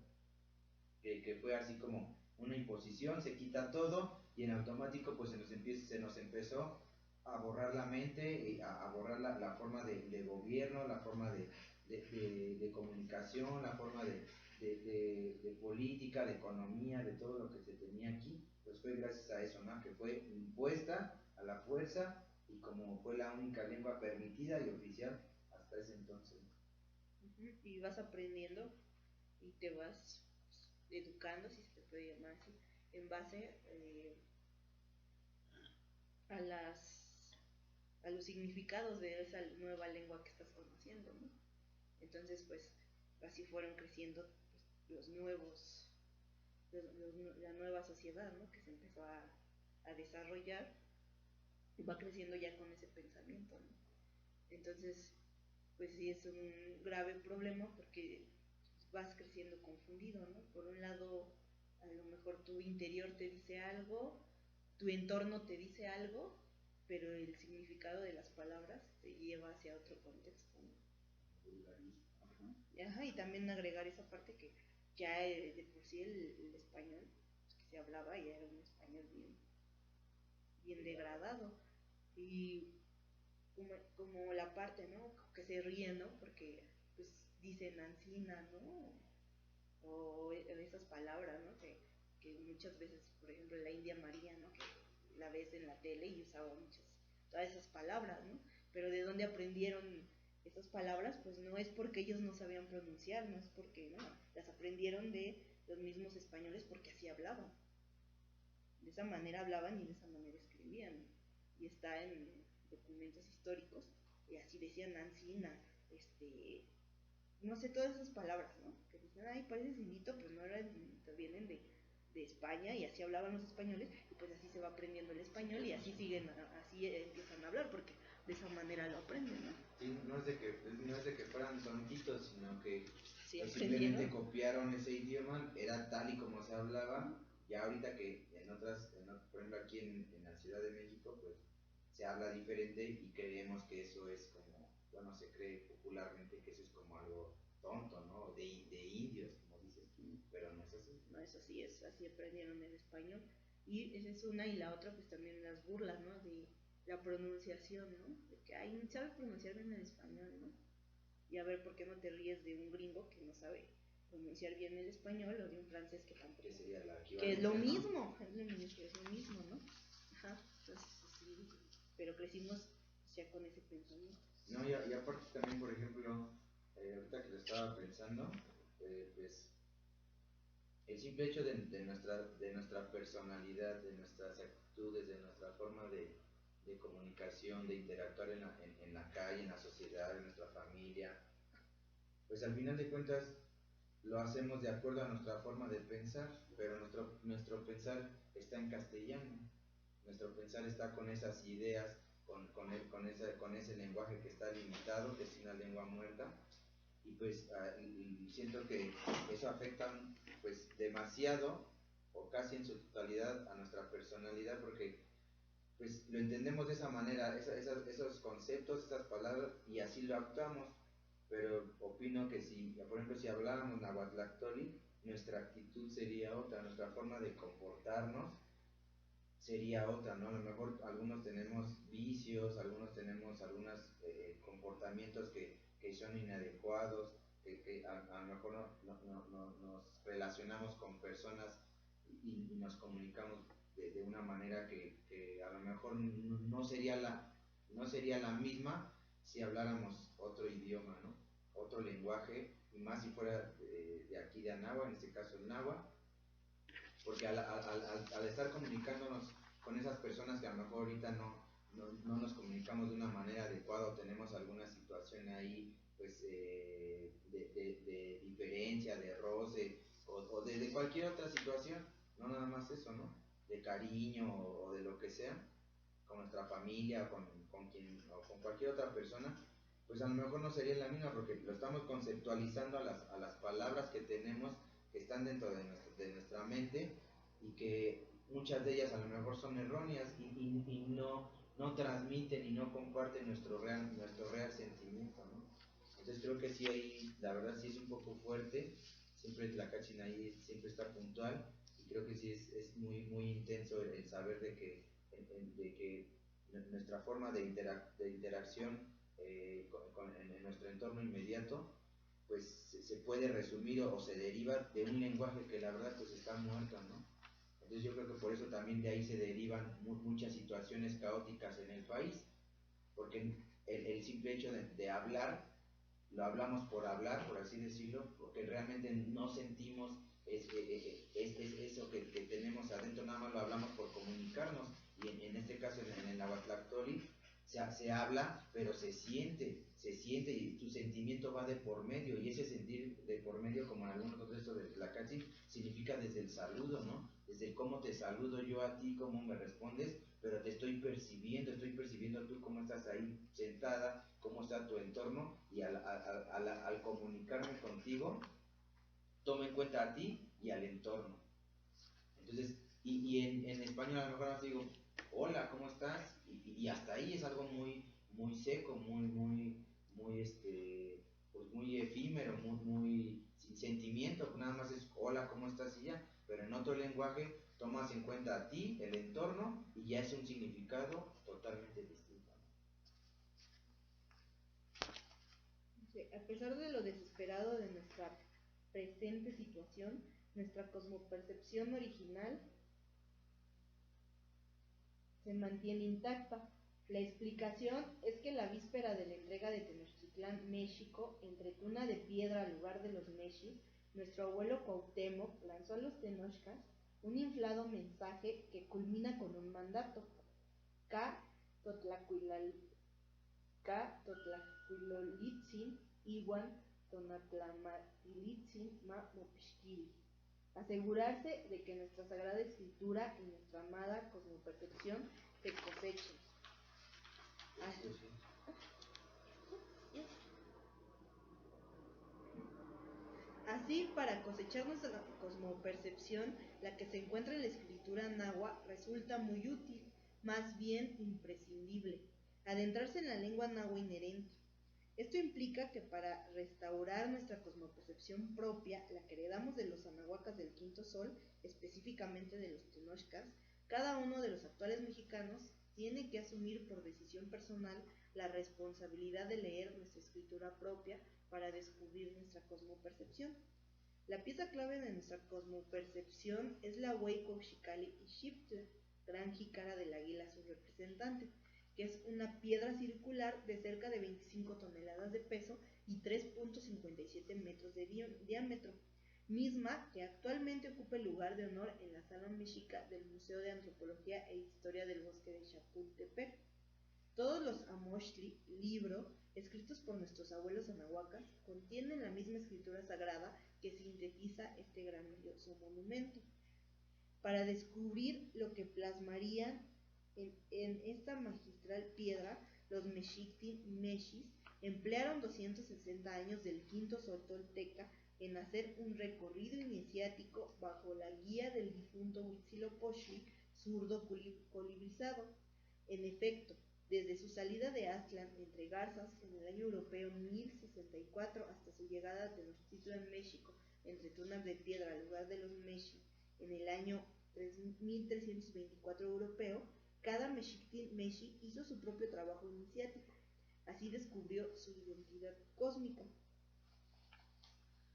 que fue así como una imposición, se quita todo y en automático pues se nos empezó a borrar la mente, a borrar la forma de gobierno, la forma de comunicación, la forma de política, de economía, de todo lo que se tenía aquí, pues fue gracias a eso, ¿no? Que fue impuesta a la fuerza y como fue la única lengua permitida y oficial hasta ese entonces. Y vas aprendiendo y te vas educando, si se te puede llamar así, en base a a los significados de esa nueva lengua que estás conociendo, ¿no? Entonces, pues, así fueron creciendo pues, la nueva sociedad, ¿no? Que se empezó a desarrollar y va creciendo ya con ese pensamiento, ¿no? Entonces, pues sí es un grave problema porque vas creciendo confundido, ¿no? Por un lado, a lo mejor tu interior te dice algo, tu entorno te dice algo, pero el significado de las palabras te lleva hacia otro contexto, ¿no? Ajá, y también agregar esa parte que ya de por sí el español pues, que se hablaba ya era un español bien degradado. Y como la parte, ¿no? Que se ríen, ¿no? Porque pues dicen ancina, ¿no? O esas palabras, ¿no? Que muchas veces, por ejemplo, la India María, ¿no? Que la ves en la tele y usaba todas esas palabras, ¿no? Pero de dónde aprendieron esas palabras, pues no es porque ellos no sabían pronunciar, no es porque, no, las aprendieron de los mismos españoles porque así hablaban. De esa manera hablaban y de esa manera escribían. Y está en documentos históricos, y así decían Ancina, no sé, todas esas palabras, ¿no? Que dicen, ay, pareces indito, pues no eran, vienen de España y así hablaban los españoles y pues así se va aprendiendo el español y así siguen, así empiezan a hablar porque de esa manera lo aprenden, ¿no? Sí, no es de que fueran tontitos, sino que Sí, pues simplemente copiaron ese idioma, era tal y como se hablaba. Ya ahorita que por ejemplo aquí en la Ciudad de México, pues se habla diferente y creemos que eso es como, bueno, se cree popularmente que eso es como algo tonto, ¿no? De indios, como dices tú, pero no es así. No es así, es así aprendieron el español. Y esa es una, y la otra pues también las burlas, ¿no? De la pronunciación, ¿no? De que, ay, sabes pronunciar bien el español, ¿no? Y a ver, ¿por qué no te ríes de un gringo que no sabe pronunciar bien el español o de un francés que tampoco? Que sería la que es lo mismo, ¿no? es lo mismo, ¿no? Ajá, entonces sí, pero crecimos ya con ese pensamiento. No, y aparte también, por ejemplo, ahorita que lo estaba pensando, pues el simple hecho de nuestra personalidad, de nuestras actitudes, de nuestra forma de comunicación, de interactuar en la calle, en la sociedad, en nuestra familia, pues al final de cuentas lo hacemos de acuerdo a nuestra forma de pensar, pero nuestro pensar está en castellano, nuestro pensar está con esas ideas, con ese lenguaje que está limitado, que es una lengua muerta, y pues y siento que eso afecta pues demasiado o casi en su totalidad a nuestra personalidad, porque pues lo entendemos de esa manera, esos conceptos, esas palabras, y así lo actuamos. Pero opino que si, por ejemplo, si habláramos Nahuatlactoli, nuestra actitud sería otra, nuestra forma de comportarnos sería otra, ¿no? A lo mejor algunos tenemos vicios, algunos tenemos algunos comportamientos que son inadecuados, que a lo mejor nos relacionamos con personas y nos comunicamos de una manera que a lo mejor no sería la misma si habláramos otro idioma, ¿no? Otro lenguaje, y más si fuera de aquí de Anáhuac, en este caso el náhuatl, porque al estar comunicándonos con esas personas que a lo mejor ahorita no nos comunicamos de una manera adecuada o tenemos alguna situación ahí pues de diferencia, de roce o de cualquier otra situación, no nada más eso, ¿no? De cariño o de lo que sea, con nuestra familia, con quien, o con cualquier otra persona, pues a lo mejor no sería la misma porque lo estamos conceptualizando a las palabras que tenemos que están dentro de nuestra mente y que muchas de ellas a lo mejor son erróneas y no transmiten y no comparten nuestro real sentimiento, ¿no? Entonces creo que sí ahí, la verdad sí es un poco fuerte, siempre la Tlacachin ahí siempre está puntual y creo que sí es muy intenso el saber de que nuestra forma de interacción en nuestro entorno inmediato pues se puede resumir o se deriva de un lenguaje que la verdad pues está muerto, ¿no? Entonces yo creo que por eso también de ahí se derivan muchas situaciones caóticas en el país, porque el simple hecho de hablar, lo hablamos por hablar, por así decirlo, porque realmente no sentimos eso que tenemos adentro, nada más lo hablamos por comunicarnos, y en este caso en el Nahuatlactoli se habla, pero se siente y tu sentimiento va de por medio, y ese sentir de por medio, como en algunos otros textos de Tlacatzi, significa desde el saludo, ¿no? Desde el cómo te saludo yo a ti, cómo me respondes, pero te estoy percibiendo tú cómo estás ahí sentada, cómo está tu entorno, y al comunicarme contigo, tomo en cuenta a ti y al entorno. Entonces, y en español a lo mejor te digo, hola, ¿cómo estás? Y hasta ahí es algo muy seco, pues muy efímero, muy sin sentimiento, pues nada más es hola, ¿cómo estás? Y ya. Pero en otro lenguaje tomas en cuenta a ti, el entorno, y ya es un significado totalmente distinto. A pesar de lo desesperado de nuestra presente situación, nuestra cosmopercepción original se mantiene intacta. La explicación es que la víspera de la entrega de Tenochtitlán, México, entre tuna de piedra al lugar de los mexis, nuestro abuelo Cuauhtémoc lanzó a los tenochcas un inflado mensaje que culmina con un mandato: Ca Totlacuilolitzin Iwan Tonatlamatilitzin Ma Mopixquili. Asegurarse de que nuestra sagrada escritura y nuestra amada cosmopercepción se cosechen. Así, para cosechar nuestra cosmopercepción, la que se encuentra en la escritura náhuatl resulta muy útil, más bien imprescindible, adentrarse en la lengua náhuatl inherente. Esto implica que para restaurar nuestra cosmopercepción propia, la que heredamos de los anahuacas del quinto sol, específicamente de los tenochcas, cada uno de los actuales mexicanos tiene que asumir por decisión personal la responsabilidad de leer nuestra escritura propia para descubrir nuestra cosmopercepción. La pieza clave de nuestra cosmopercepción es la Hueco Xicali y Xiptla, gran jícara del águila su representante, que es una piedra circular de cerca de 25 toneladas de peso y 3.57 metros de diámetro, misma que actualmente ocupa el lugar de honor en la sala mexica del Museo de Antropología e Historia del Bosque de Chapultepec. Todos los Amochtli, libro, escritos por nuestros abuelos anahuacas, contienen la misma escritura sagrada que sintetiza este grandioso monumento. Para descubrir lo que plasmarían en esta magistral piedra, los Mexictin Mexis emplearon 260 años del quinto sol tolteca en hacer un recorrido iniciático bajo la guía del difunto Huitzilopochtli, zurdo colibrizado. En efecto, desde su salida de Aztlán entre Garzas en el año europeo 1064 hasta su llegada a Tenochtitlan, México, entre tunas de piedra al lugar de los Mexi en el año 1324 europeo, cada Mexictin Mexi hizo su propio trabajo iniciático. Así descubrió su identidad cósmica.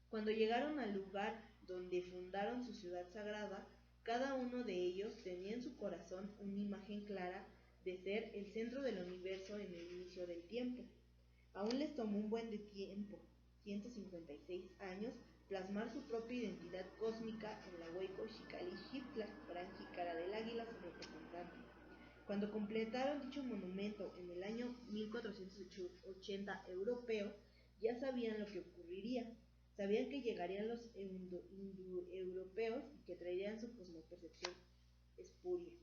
Cuando llegaron al lugar donde fundaron su ciudad sagrada, cada uno de ellos tenía en su corazón una imagen clara de ser el centro del universo en el inicio del tiempo. Aún les tomó un buen de tiempo, 156 años, plasmar su propia identidad cósmica en la Hueco Xicali Xiptla, gran jícara del águila, su representante. Cuando completaron dicho monumento en el año 1480 europeo, ya sabían lo que ocurriría. Sabían que llegarían los indoeuropeos y que traerían su cosmopercepción espuria.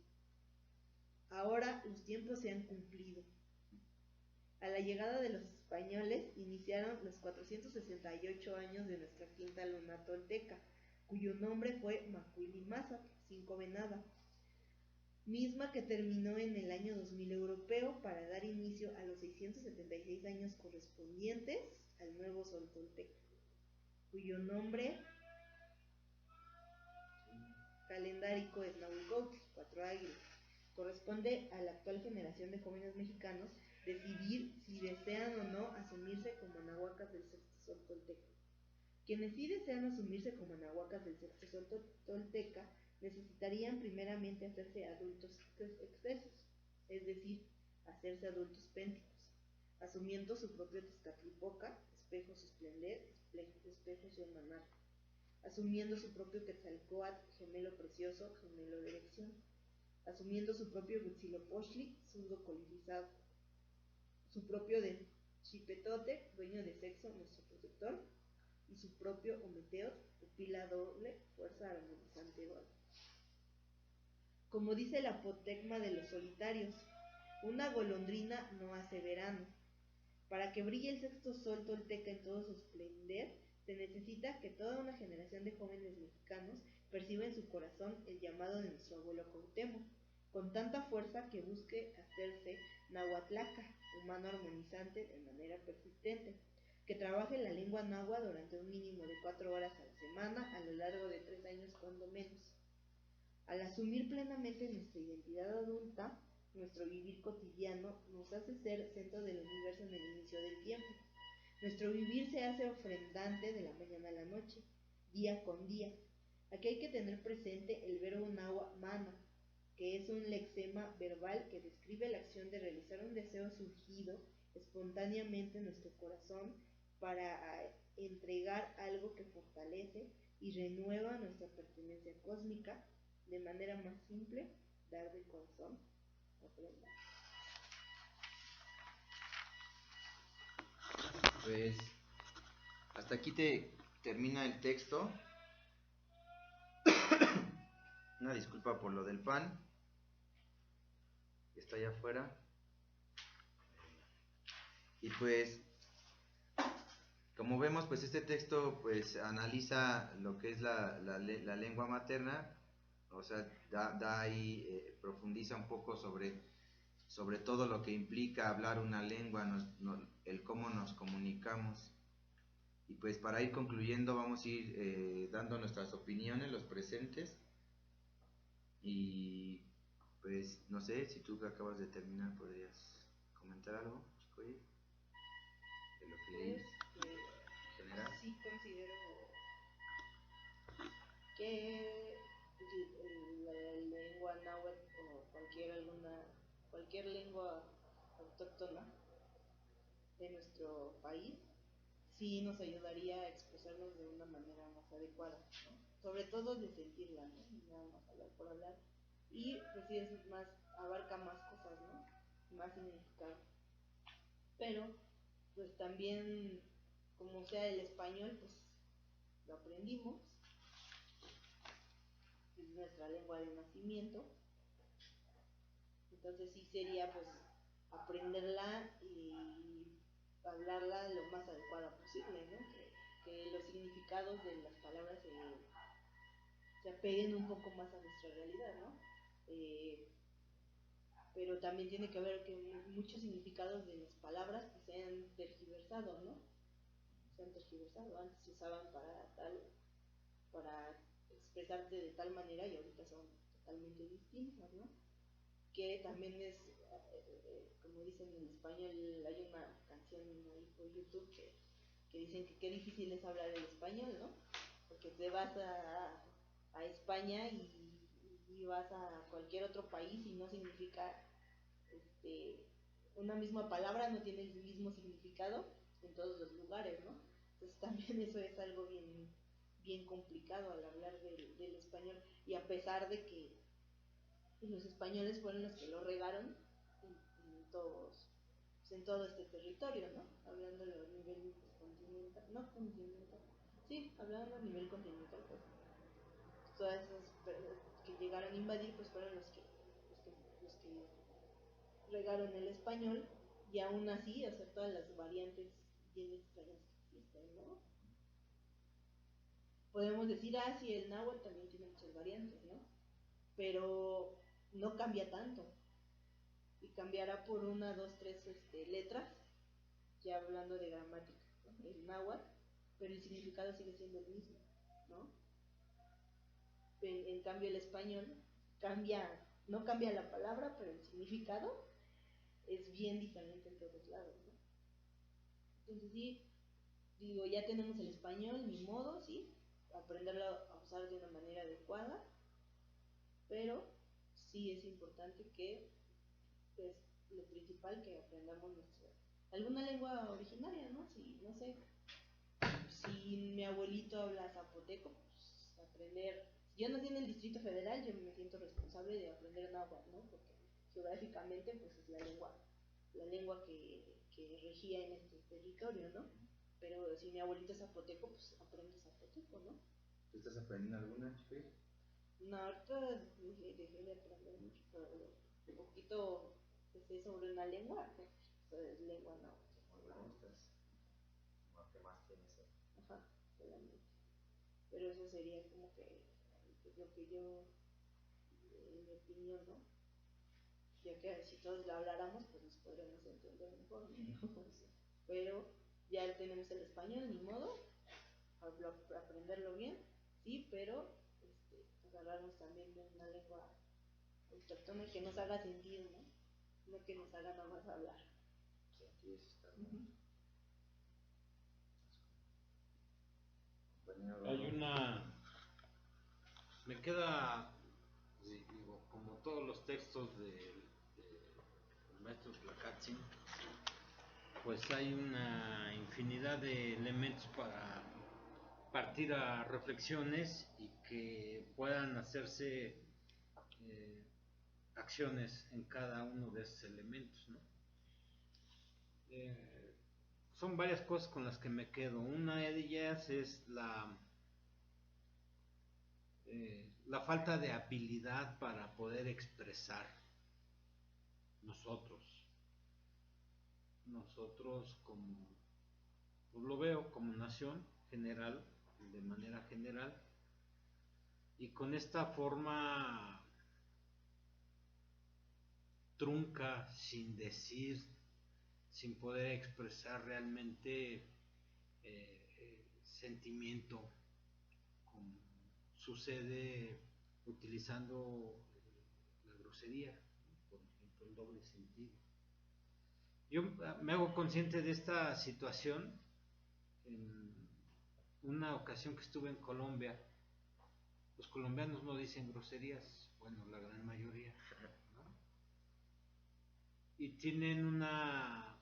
Ahora los tiempos se han cumplido. A la llegada de los españoles iniciaron los 468 años de nuestra quinta luna tolteca, cuyo nombre fue Macuilimázac, cinco venada, misma que terminó en el año 2000 europeo para dar inicio a los 676 años correspondientes al nuevo sol tolteca, cuyo nombre calendárico es Nahuicouhtli, cuatro águilas. Corresponde a la actual generación de jóvenes mexicanos decidir si desean o no asumirse como anahuacas del sexto sol tolteca. Quienes sí desean asumirse como anahuacas del sexto sol tolteca necesitarían primeramente hacerse adultos excesos, es decir, hacerse adultos pénticos, asumiendo su propio Tezcatlipoca, espejo su esplendor, espejo su emanar, asumiendo su propio Quetzalcóatl, gemelo precioso, gemelo de erección, asumiendo su propio Huitzilopochtli, zurdo colirizado, su propio de Xipetotec, dueño de sexo, nuestro protector, y su propio Ometeotl, pupila doble, fuerza armonizante doble. Como dice el apotegma de los solitarios, una golondrina no hace verano. Para que brille el sexto sol tolteca en todo su esplendor, se necesita que toda una generación de jóvenes mexicanos perciba en su corazón el llamado de nuestro abuelo Cuauhtémoc, con tanta fuerza que busque hacerse nahuatlaca, humano armonizante de manera persistente, que trabaje la lengua náhuatl durante un mínimo de 4 horas a la semana a lo largo de 3 años cuando menos. Al asumir plenamente nuestra identidad adulta, nuestro vivir cotidiano nos hace ser centro del universo en el inicio del tiempo. Nuestro vivir se hace ofrendante de la mañana a la noche, día con día. Aquí hay que tener presente el verbo náhuatl mana, que es un lexema verbal que describe la acción de realizar un deseo surgido espontáneamente en nuestro corazón para entregar algo que fortalece y renueva nuestra pertenencia cósmica, de manera más simple, dar de corazón, ofrendar. Pues hasta aquí termina el texto. Una disculpa por lo del pan, que está allá afuera. Y pues, como vemos, pues este texto pues analiza lo que es la lengua materna, o sea, da ahí, profundiza un poco sobre todo lo que implica hablar una lengua, el cómo nos comunicamos. Y pues para ir concluyendo vamos a ir dando nuestras opiniones, los presentes. Y pues no sé, si tú que acabas de terminar podrías comentar algo, Chicoye, de lo que leí en general. Sí considero que la lengua náhuatl o cualquier lengua autóctona de nuestro país sí nos ayudaría a expresarnos de una manera más adecuada, ¿no? Sobre todo de sentirla, ¿no? Nada más hablar por hablar. Y pues sí es más, abarca más cosas, ¿no? Más significado. Pero pues también, como sea el español, pues lo aprendimos, es nuestra lengua de nacimiento. Entonces sí sería pues aprenderla y hablarla lo más adecuada posible, ¿no? Que los significados de las palabras se apeguen un poco más a nuestra realidad, ¿no? Pero también tiene que ver que muchos significados de las palabras pues, se han tergiversado, ¿no? Se han tergiversado. Antes se usaban para expresarte de tal manera y ahorita son totalmente distintas, ¿no? Que también es, como dicen en español, hay una canción ahí por YouTube que dicen que qué difícil es hablar el español, ¿no? Porque te vas a España y vas a cualquier otro país y no significa, una misma palabra no tiene el mismo significado en todos los lugares, ¿no? Entonces también eso es algo bien complicado al hablar del español, y a pesar de que los españoles fueron los que lo regaron en todo este territorio, ¿no? Hablándolo a nivel continental, no continental, sí, hablando a nivel continental, pues todas esas que llegaron a invadir, pues fueron los que regaron el español, y aún así, o sea, todas las variantes bien extrañas que existen, ¿no? Podemos decir, sí, el náhuatl también tiene muchas variantes, ¿no? Pero no cambia tanto, y cambiará por una, dos, tres letras, ya hablando de gramática, ¿no? El náhuatl, pero el significado sigue siendo el mismo, ¿no? En cambio el español no cambia la palabra, pero el significado es bien diferente en todos lados, ¿no? Entonces sí, digo, ya tenemos el español, ni modo, sí, aprenderlo a usar de una manera adecuada, pero sí es importante que pues lo principal que aprendamos alguna lengua originaria, ¿no? Si, no sé, si mi abuelito habla zapoteco, pues aprender. Si yo nací en el Distrito Federal, yo me siento responsable de aprender náhuatl, ¿no? Porque geográficamente, pues es la lengua que regía en este territorio, ¿no? Pero si mi abuelito es zapoteco, pues aprende zapoteco, ¿no? ¿Tú estás aprendiendo alguna, Chuy? No, ahorita dejé de aprender mucho, pero un poquito que sé sobre una lengua, pues lengua no. ¿Me gustas? ¿Qué más tienes ahí? Ajá, solamente. Pero eso sería como que lo que yo, en mi opinión, ¿no? Ya que si todos lo habláramos, pues nos podríamos entender mejor, ¿no? Pero ya tenemos el español, ni modo, aprenderlo bien, sí, pero agarrarnos también de una lengua autóctona que nos haga sentido, ¿no? No que nos haga nada más hablar. Sí, eso está Ujú. Compañero Hay Rodolfo. me queda, digo, como todos los textos del maestro Tlakatzin, pues hay una infinidad de elementos para partir a reflexiones y que puedan hacerse eh, acciones en cada uno de esos elementos, ¿no? Eh, Son varias cosas con las que me quedo. Una de ellas es la falta de habilidad para poder expresar nosotros como, pues lo veo como nación general, de manera general, y con esta forma trunca, sin decir, sin poder expresar realmente sentimiento, como sucede utilizando la grosería, por ejemplo, el doble sentido. Yo me hago consciente de esta situación en una ocasión que estuve en Colombia. Los colombianos no dicen groserías, bueno, la gran mayoría, ¿no? Y tienen una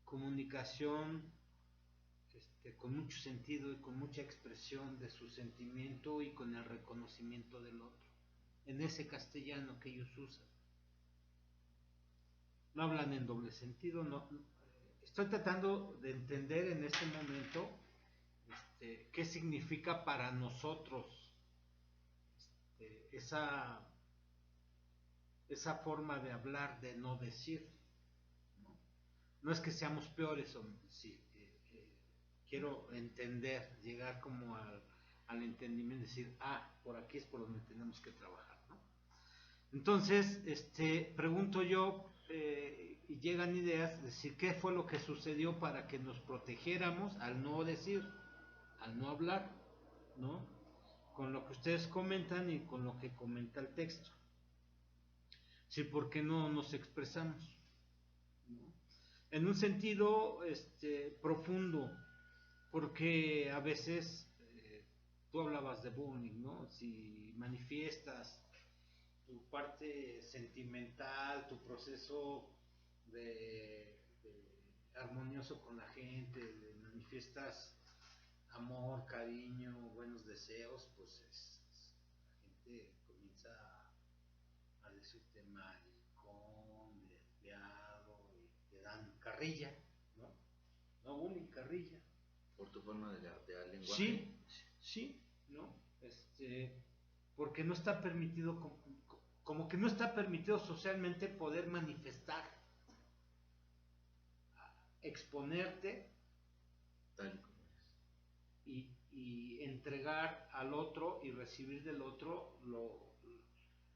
comunicación con mucho sentido y con mucha expresión de su sentimiento y con el reconocimiento del otro, en ese castellano que ellos usan. No hablan en doble sentido, no. Estoy tratando de entender en este momento qué significa para nosotros esa forma de hablar, de no decir. No, no es que seamos peores, sí, quiero entender, llegar como al entendimiento, decir, por aquí es por donde tenemos que trabajar, ¿no? Entonces, pregunto yo, y llegan ideas, decir, ¿qué fue lo que sucedió para que nos protegiéramos al no decir, al no hablar, ¿no? Con lo que ustedes comentan y con lo que comenta el texto. Sí, ¿por qué no nos expresamos? ¿No? En un sentido profundo, porque a veces tú hablabas de bullying, ¿no? Si manifiestas tu parte sentimental, tu proceso de armonioso con la gente, manifiestas amor, cariño, buenos deseos, pues la gente comienza a decirte maricón, desviado, y te dan carrilla, ¿no? No bullying, carrilla. Por tu forma de lenguaje. Sí, sí, ¿no? Porque no está permitido, como que no está permitido socialmente poder manifestar, exponerte Tal y como eres. y entregar al otro y recibir del otro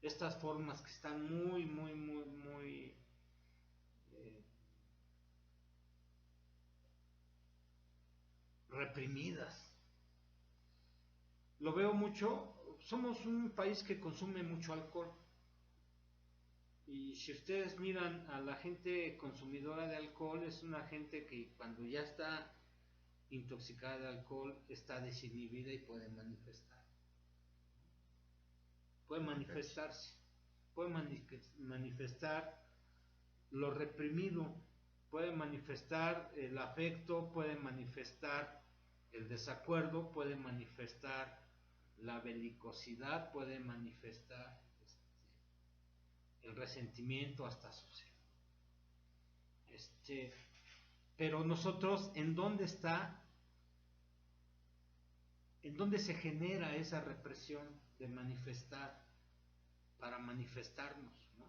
estas formas que están muy, muy, muy, muy reprimidas. Lo veo mucho, somos un país que consume mucho alcohol. Y si ustedes miran a la gente consumidora de alcohol, es una gente que cuando ya está intoxicada de alcohol está desinhibida y puede manifestar. Puede manifestarse, puede manifestar lo reprimido, puede manifestar el afecto, puede manifestar el desacuerdo, puede manifestar la belicosidad, puede manifestar el resentimiento hasta social. Pero nosotros, ¿en dónde está? ¿En dónde se genera esa represión de manifestar, para manifestarnos, ¿no?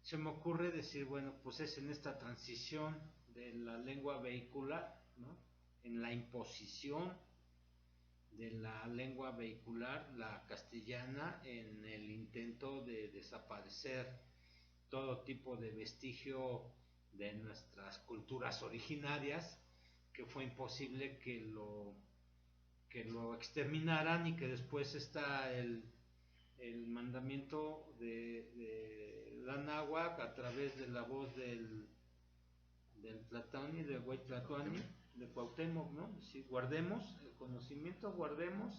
Se me ocurre decir, bueno, pues es en esta transición de la lengua vehicular, ¿no? En la imposición de la lengua vehicular, la castellana, en el intento de desaparecer todo tipo de vestigio de nuestras culturas originarias, que fue imposible que lo exterminaran, y que después está el mandamiento de la náhuatl a través de la voz del Tlatoani, del güey Tlatoani, de Cuauhtémoc, ¿no? Si guardemos el conocimiento, guardemos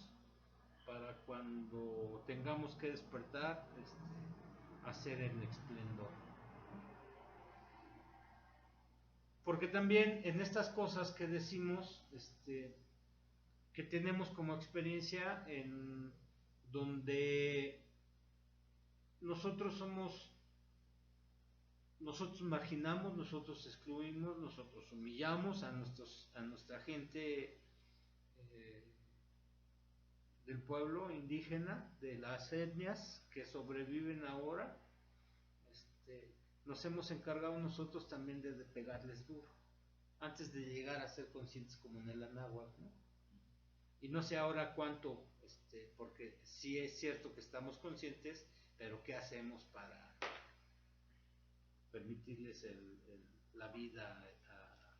para cuando tengamos que despertar, hacer el esplendor. Porque también en estas cosas que decimos, que tenemos como experiencia, en donde nosotros marginamos, nosotros excluimos, nosotros humillamos a nuestra gente del pueblo indígena, de las etnias que sobreviven ahora. Nos hemos encargado nosotros también de pegarles duro, antes de llegar a ser conscientes como en el Anáhuac, ¿no? Y no sé ahora cuánto, porque sí es cierto que estamos conscientes, pero ¿qué hacemos para permitirles la vida a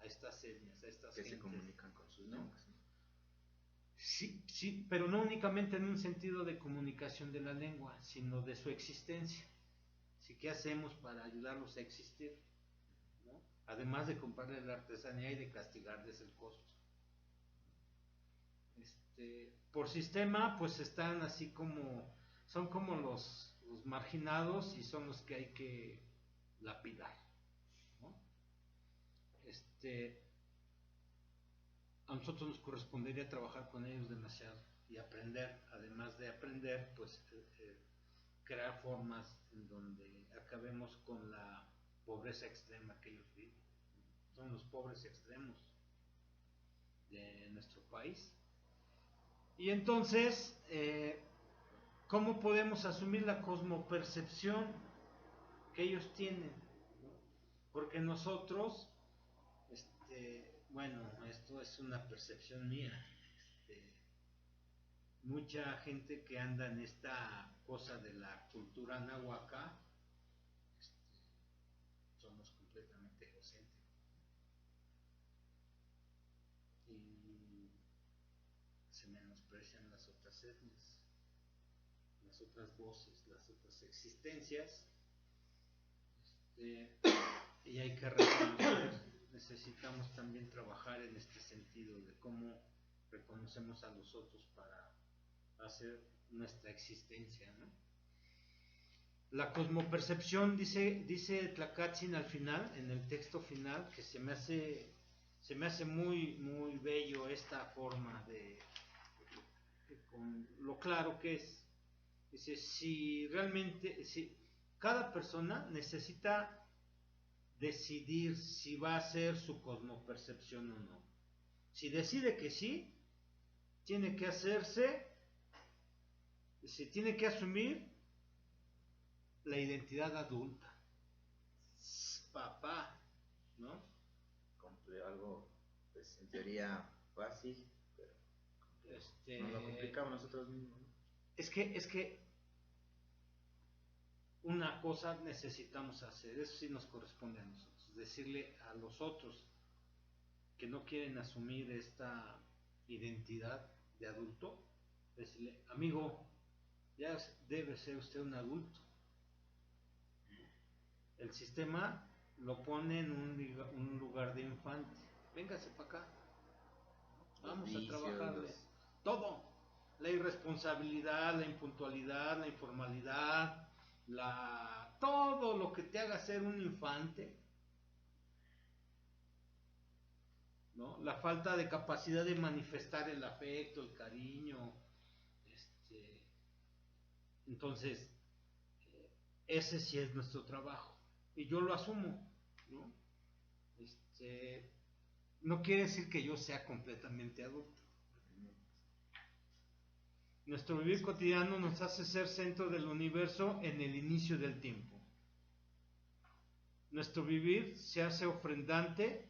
estas etnias, a estas que gentes? Se comunican con sus lenguas, ¿no? Sí, sí, pero no únicamente en un sentido de comunicación de la lengua, sino de su existencia. Sí, ¿qué hacemos para ayudarlos a existir, ¿no? Además de comprarles la artesanía y de castigarles el costo. Por sistema, pues están así como, son como los marginados, y son los que hay que lapidar, ¿no? A nosotros nos correspondería trabajar con ellos demasiado y aprender, además de aprender, pues crear formas en donde acabemos con la pobreza extrema que ellos viven. Son los pobres extremos de nuestro país. Y entonces, ¿cómo podemos asumir la cosmopercepción que ellos tienen? Porque nosotros, bueno, esto es una percepción mía, mucha gente que anda en esta cosa de la cultura náhuatl, somos completamente egocéntricos y se menosprecian las otras etnias, las otras voces, las otras existencias, y hay que reconocer. Necesitamos también trabajar en este sentido de cómo reconocemos a los otros para hacer nuestra existencia, ¿no? La cosmopercepción, dice Tlacatzin al final, en el texto final, que se me hace muy, muy bello esta forma con lo claro que es. Dice, si cada persona necesita decidir si va a ser su cosmopercepción o no. Si decide que sí, tiene que tiene que asumir la identidad adulta. Papá, ¿no? Algo, pues en teoría fácil, pero nos lo complicamos nosotros mismos, ¿no? Es que una cosa necesitamos hacer, eso sí nos corresponde a nosotros, decirle a los otros que no quieren asumir esta identidad de adulto, decirle, amigo, ya debe ser usted un adulto. El sistema lo pone en un lugar de infante. Véngase para acá, vamos a trabajarle. Todo, la irresponsabilidad, la impuntualidad, la informalidad, todo lo que te haga ser un infante, ¿no? La falta de capacidad de manifestar el afecto, el cariño, entonces, ese sí es nuestro trabajo y yo lo asumo, ¿no? No quiere decir que yo sea completamente adulto. Nuestro vivir cotidiano nos hace ser centro del universo en el inicio del tiempo. Nuestro vivir se hace ofrendante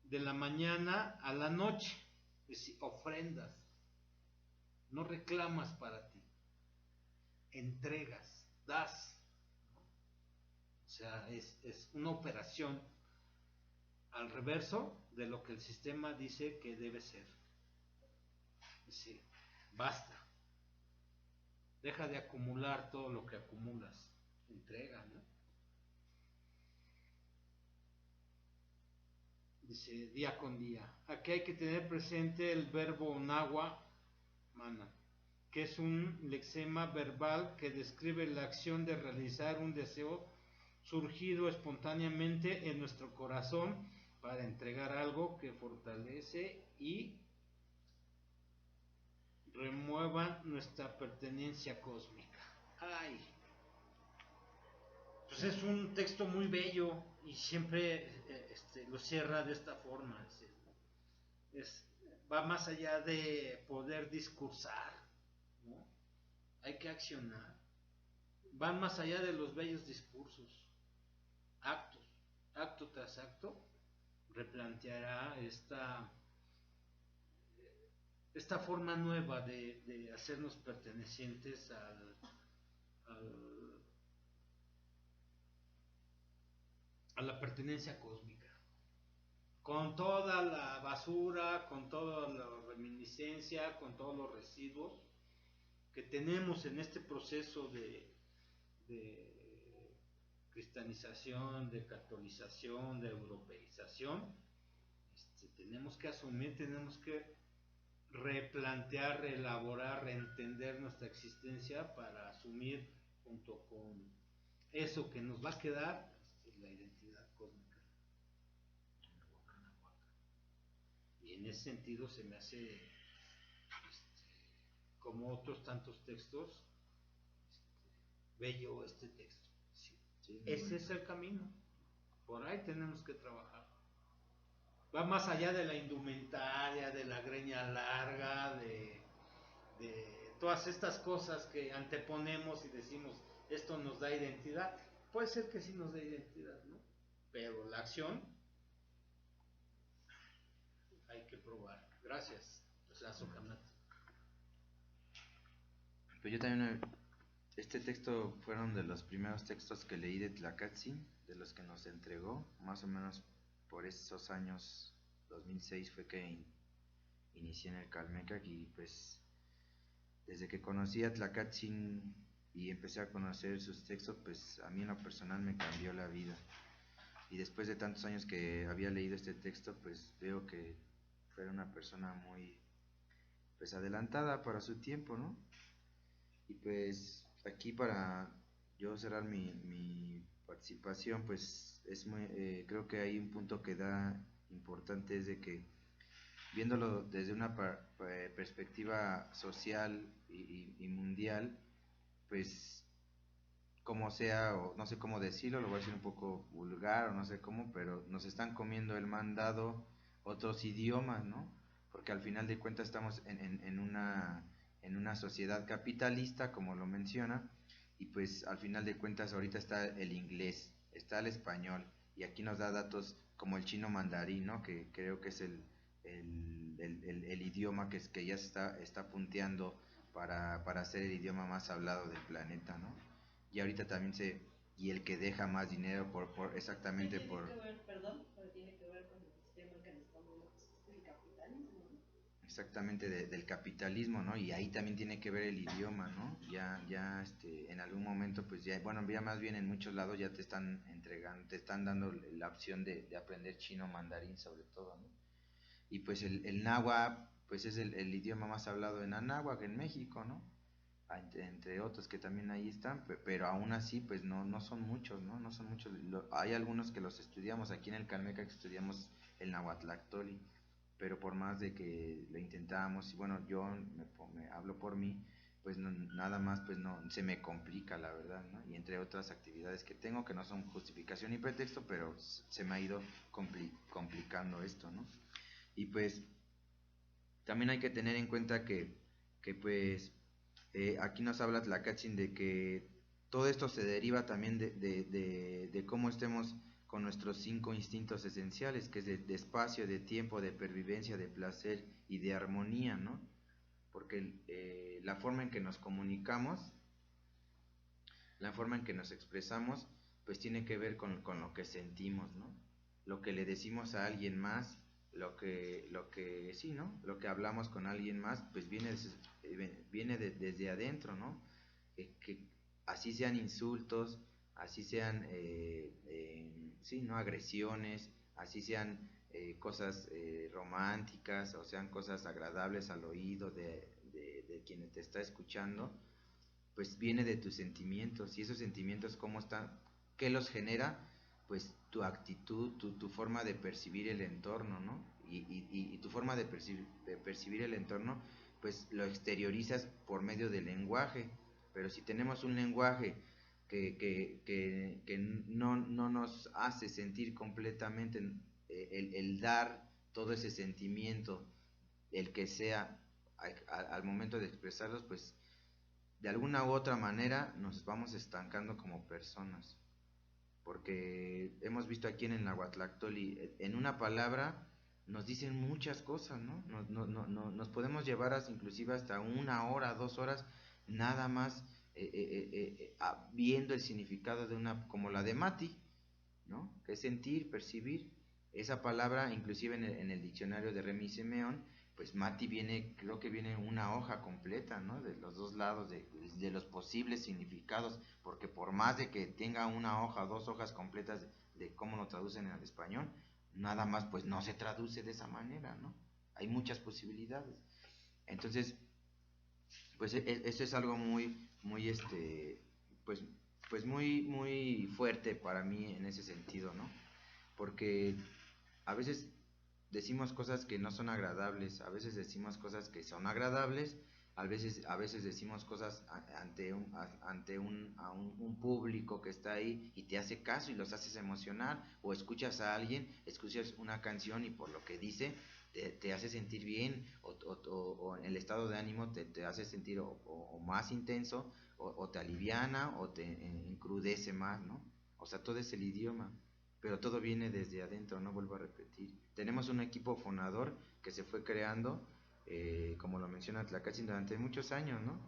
de la mañana a la noche, es decir, ofrendas, no reclamas para ti, entregas, das. O sea, es una operación al reverso de lo que el sistema dice que debe ser. Es decir, basta. Deja de acumular todo lo que acumulas. Entrega, ¿no? Dice, día con día. Aquí hay que tener presente el verbo nahua, mana, que es un lexema verbal que describe la acción de realizar un deseo surgido espontáneamente en nuestro corazón para entregar algo que fortalece y remueva nuestra pertenencia cósmica. Ay, pues es un texto muy bello y siempre lo cierra de esta forma. Va más allá de poder discursar, ¿no? Hay que accionar. Van más allá de los bellos discursos. Acto tras acto, replanteará esta forma nueva de hacernos pertenecientes a la pertenencia cósmica. Con toda la basura, con toda la reminiscencia, con todos los residuos que tenemos en este proceso de cristianización, de catolización, de europeización, tenemos que asumir, tenemos que replantear, reelaborar, reentender nuestra existencia para asumir junto con eso que nos va a quedar, la identidad cósmica. Y en ese sentido se me hace, como otros tantos textos, bello este texto. Sí, ese es el camino. Por ahí tenemos que trabajar. Va más allá de la indumentaria, de la greña larga, de todas estas cosas que anteponemos y decimos, esto nos da identidad. Puede ser que sí nos dé identidad, ¿no? Pero la acción hay que probar. Gracias. Pues yo también, este texto fueron de los primeros textos que leí de Tlacatzin, de los que nos entregó, más o menos por esos años, 2006 fue que inicié en el Calmecac y pues desde que conocí a Tlacatzin y empecé a conocer sus textos, pues a mí en lo personal me cambió la vida. Y después de tantos años que había leído este texto, pues veo que fue una persona muy pues adelantada para su tiempo, ¿no? Y pues aquí para yo cerrar mi participación, pues es muy, creo que hay un punto que da importante, es de que viéndolo desde una perspectiva social y mundial, pues como sea, o no sé cómo decirlo, lo voy a decir un poco vulgar o no sé cómo, pero nos están comiendo el mandado otros idiomas, ¿no? Porque al final de cuentas estamos en una sociedad capitalista, como lo menciona, y pues al final de cuentas ahorita está el inglés, está el español, y aquí nos da datos como el chino mandarín, ¿no? Que creo que es el idioma que ya está punteando para ser el idioma más hablado del planeta, ¿no? Y ahorita también y el que deja más dinero por exactamente por... Tiene que ver, perdón, pero tiene que ver con el sistema en que estamos, el capitalismo, ¿no? Exactamente del capitalismo, ¿no? Y ahí también tiene que ver el idioma, ¿no? Ya en algún momento, pues ya, bueno, ya más bien en muchos lados ya te están entregando, te están dando la opción de aprender chino mandarín sobre todo, ¿no? Y pues el náhuatl, pues es el idioma más hablado en Anáhuac, en México, ¿no? entre otros que también ahí están, pero aún así pues no son muchos, ¿no? No son muchos. Hay algunos que los estudiamos aquí en el Calmeca, que estudiamos el Nahuatlactoli, pero por más de que lo intentábamos, y bueno, yo me hablo por mí, pues nada más pues no se me complica, la verdad, ¿no? Y entre otras actividades que tengo, que no son justificación ni pretexto, pero se me ha ido complicando esto, ¿no? Y pues también hay que tener en cuenta que pues aquí nos habla Tlacatsin de que todo esto se deriva también de cómo estemos con nuestros 5 instintos esenciales, que es de espacio, de tiempo, de pervivencia, de placer y de armonía, ¿no? Porque la forma en que nos comunicamos, la forma en que nos expresamos, pues tiene que ver con lo que sentimos, ¿no? Lo que le decimos a alguien más, sí, ¿no? Lo que hablamos con alguien más, pues viene desde adentro, ¿no? Que así sean insultos, así sean, sí, ¿no? Agresiones, así sean cosas románticas, o sean cosas agradables al oído de quien te está escuchando, pues viene de tus sentimientos. Y esos sentimientos, ¿cómo están? ¿Qué los genera? Pues tu actitud, tu forma de percibir el entorno, ¿no? Y tu forma de percibir el entorno, pues lo exteriorizas por medio del lenguaje. Pero si tenemos un lenguaje que no nos hace sentir completamente el dar todo ese sentimiento, el que sea, al momento de expresarlos, pues de alguna u otra manera nos vamos estancando como personas. Porque hemos visto aquí en el Nahuatlactoli, en una palabra nos dicen muchas cosas, ¿no? Nos podemos llevar inclusive hasta 1 hora, 2 horas, nada más viendo el significado de una, como la de Mati, ¿no? Que es sentir, percibir. Esa palabra, inclusive en el diccionario de Remy Simeón, pues Mati viene, creo que viene una hoja completa, ¿no? De los dos lados, de los posibles significados, porque por más de que tenga una hoja, 2 hojas completas de cómo lo traducen en el español, nada más pues no se traduce de esa manera, ¿no? Hay muchas posibilidades. Entonces, pues eso es algo muy pues, pues muy fuerte para mí en ese sentido, ¿no? Porque a veces decimos cosas que no son agradables, a veces decimos cosas que son agradables, a veces decimos cosas ante un público que está ahí y te hace caso y los haces emocionar, o escuchas a alguien, escuchas una canción y por lo que dice te hace sentir bien, o el estado de ánimo te hace sentir o más intenso, o te aliviana, o te encrudece más, ¿no? O sea, todo es el idioma, pero todo viene desde adentro, no vuelvo a repetir. Tenemos un equipo fonador que se fue creando, como lo menciona Tlacatsin, durante muchos años, ¿no?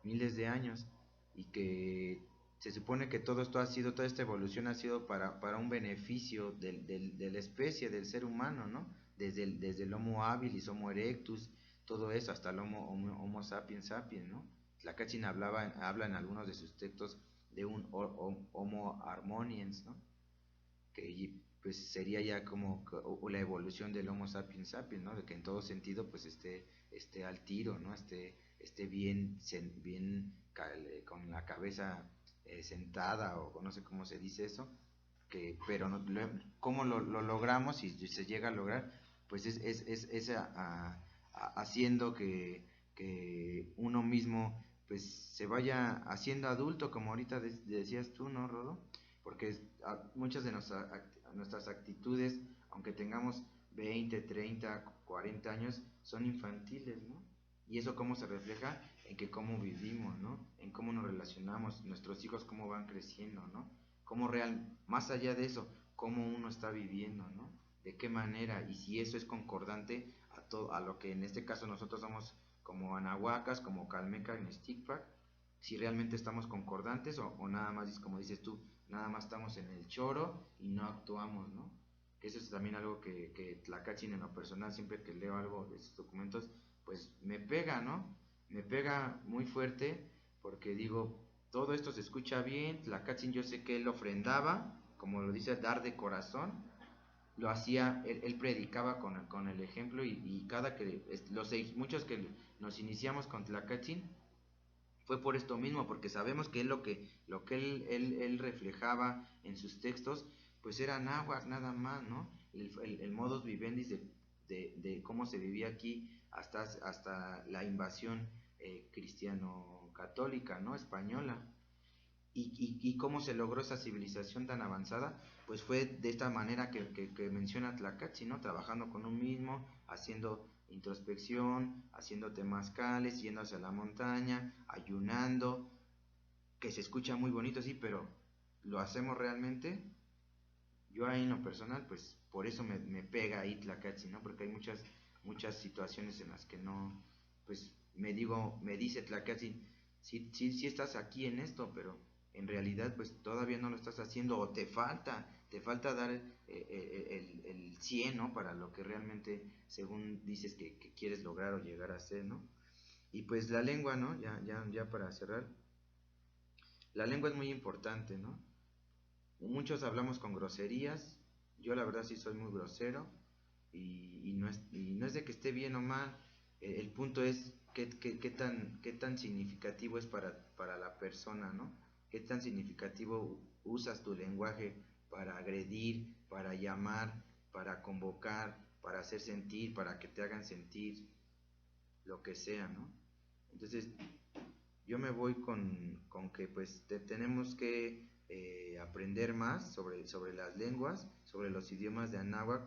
Miles de años, y que se supone que todo esto ha sido, toda esta evolución ha sido para un beneficio de la especie, del ser humano, ¿no? Desde el Homo habilis, Homo erectus, todo eso, hasta el Homo sapiens sapiens, ¿no? Tlacatsin habla en algunos de sus textos de un Homo harmoniens, ¿no? Que pues sería ya como la evolución del Homo sapiens sapiens, ¿no? De que en todo sentido pues esté al tiro, ¿no? Esté bien con la cabeza sentada, o no sé cómo se dice eso, pero no, cómo lo logramos, y se llega a lograr, pues es haciendo que uno mismo pues se vaya haciendo adulto, como ahorita decías tú, ¿no, Rodo? Porque muchas de nuestras actitudes, aunque tengamos 20, 30, 40 años, son infantiles, ¿no? Y eso cómo se refleja en que cómo vivimos, ¿no? En cómo nos relacionamos, nuestros hijos cómo van creciendo, ¿no? Cómo más allá de eso, cómo uno está viviendo, ¿no? De qué manera, y si eso es concordante a lo que en este caso nosotros somos como anahuacas, como calmeca, en Sticpac, si realmente estamos concordantes, o nada más, como dices tú, nada más estamos en el choro y no actuamos, ¿no? Que eso es también algo que Tlacatsin, en lo personal, siempre que leo algo de sus documentos, pues me pega, ¿no? Me pega muy fuerte, porque digo, todo esto se escucha bien. Tlacatsin, yo sé que él ofrendaba, como lo dice, dar de corazón, lo hacía, él predicaba con el ejemplo, y cada que muchos que nos iniciamos con Tlacatsin, fue por esto mismo, porque sabemos que lo que él reflejaba en sus textos, pues era náhuatl nada más, ¿no? El modus vivendi de cómo se vivía aquí hasta la invasión cristiano-católica, ¿no? Española. Y cómo se logró esa civilización tan avanzada, pues fue de esta manera que menciona Tlacatzi, ¿no? Trabajando con un mismo, haciendo introspección, haciendo temazcales, yendo hacia la montaña, ayunando, que se escucha muy bonito, sí, pero ¿lo hacemos realmente? Yo ahí en lo personal, pues por eso me pega ahí Tlacatzi, ¿no? Porque hay muchas situaciones en las que no, pues me dice Tlacatzi, sí estás aquí en esto, pero en realidad pues todavía no lo estás haciendo o te falta dar el 100, ¿no? Para lo que realmente según dices que quieres lograr o llegar a ser, ¿no? Y pues la lengua, ¿no? Ya para cerrar, la lengua es muy importante, ¿no? Muchos hablamos con groserías, yo la verdad sí soy muy grosero y no es de que esté bien o mal, el punto es qué tan significativo es para la persona, ¿no? Qué tan significativo usas tu lenguaje para agredir, para llamar, para convocar, para hacer sentir, para que te hagan sentir, lo que sea, ¿no? Entonces, yo me voy con que pues tenemos que aprender más sobre las lenguas, sobre los idiomas de Anáhuac,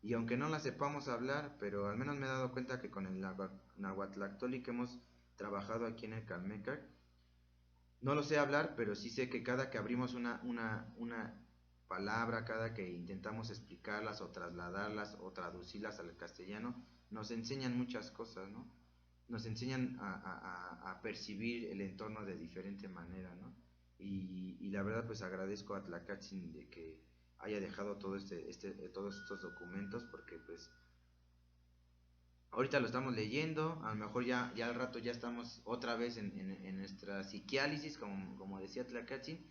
y aunque no las sepamos hablar, pero al menos me he dado cuenta que con el Nahuatlactoli que hemos trabajado aquí en el Calmecac, no lo sé hablar, pero sí sé que cada que abrimos una palabra, cada que intentamos explicarlas o trasladarlas o traducirlas al castellano, nos enseñan muchas cosas, ¿no? Nos enseñan a percibir el entorno de diferente manera, ¿no? Y la verdad pues agradezco a Tlacatzi de que haya dejado todos estos documentos, porque pues ahorita lo estamos leyendo, a lo mejor ya al rato ya estamos otra vez en nuestra psiquiálisis, como decía Tlacatzi,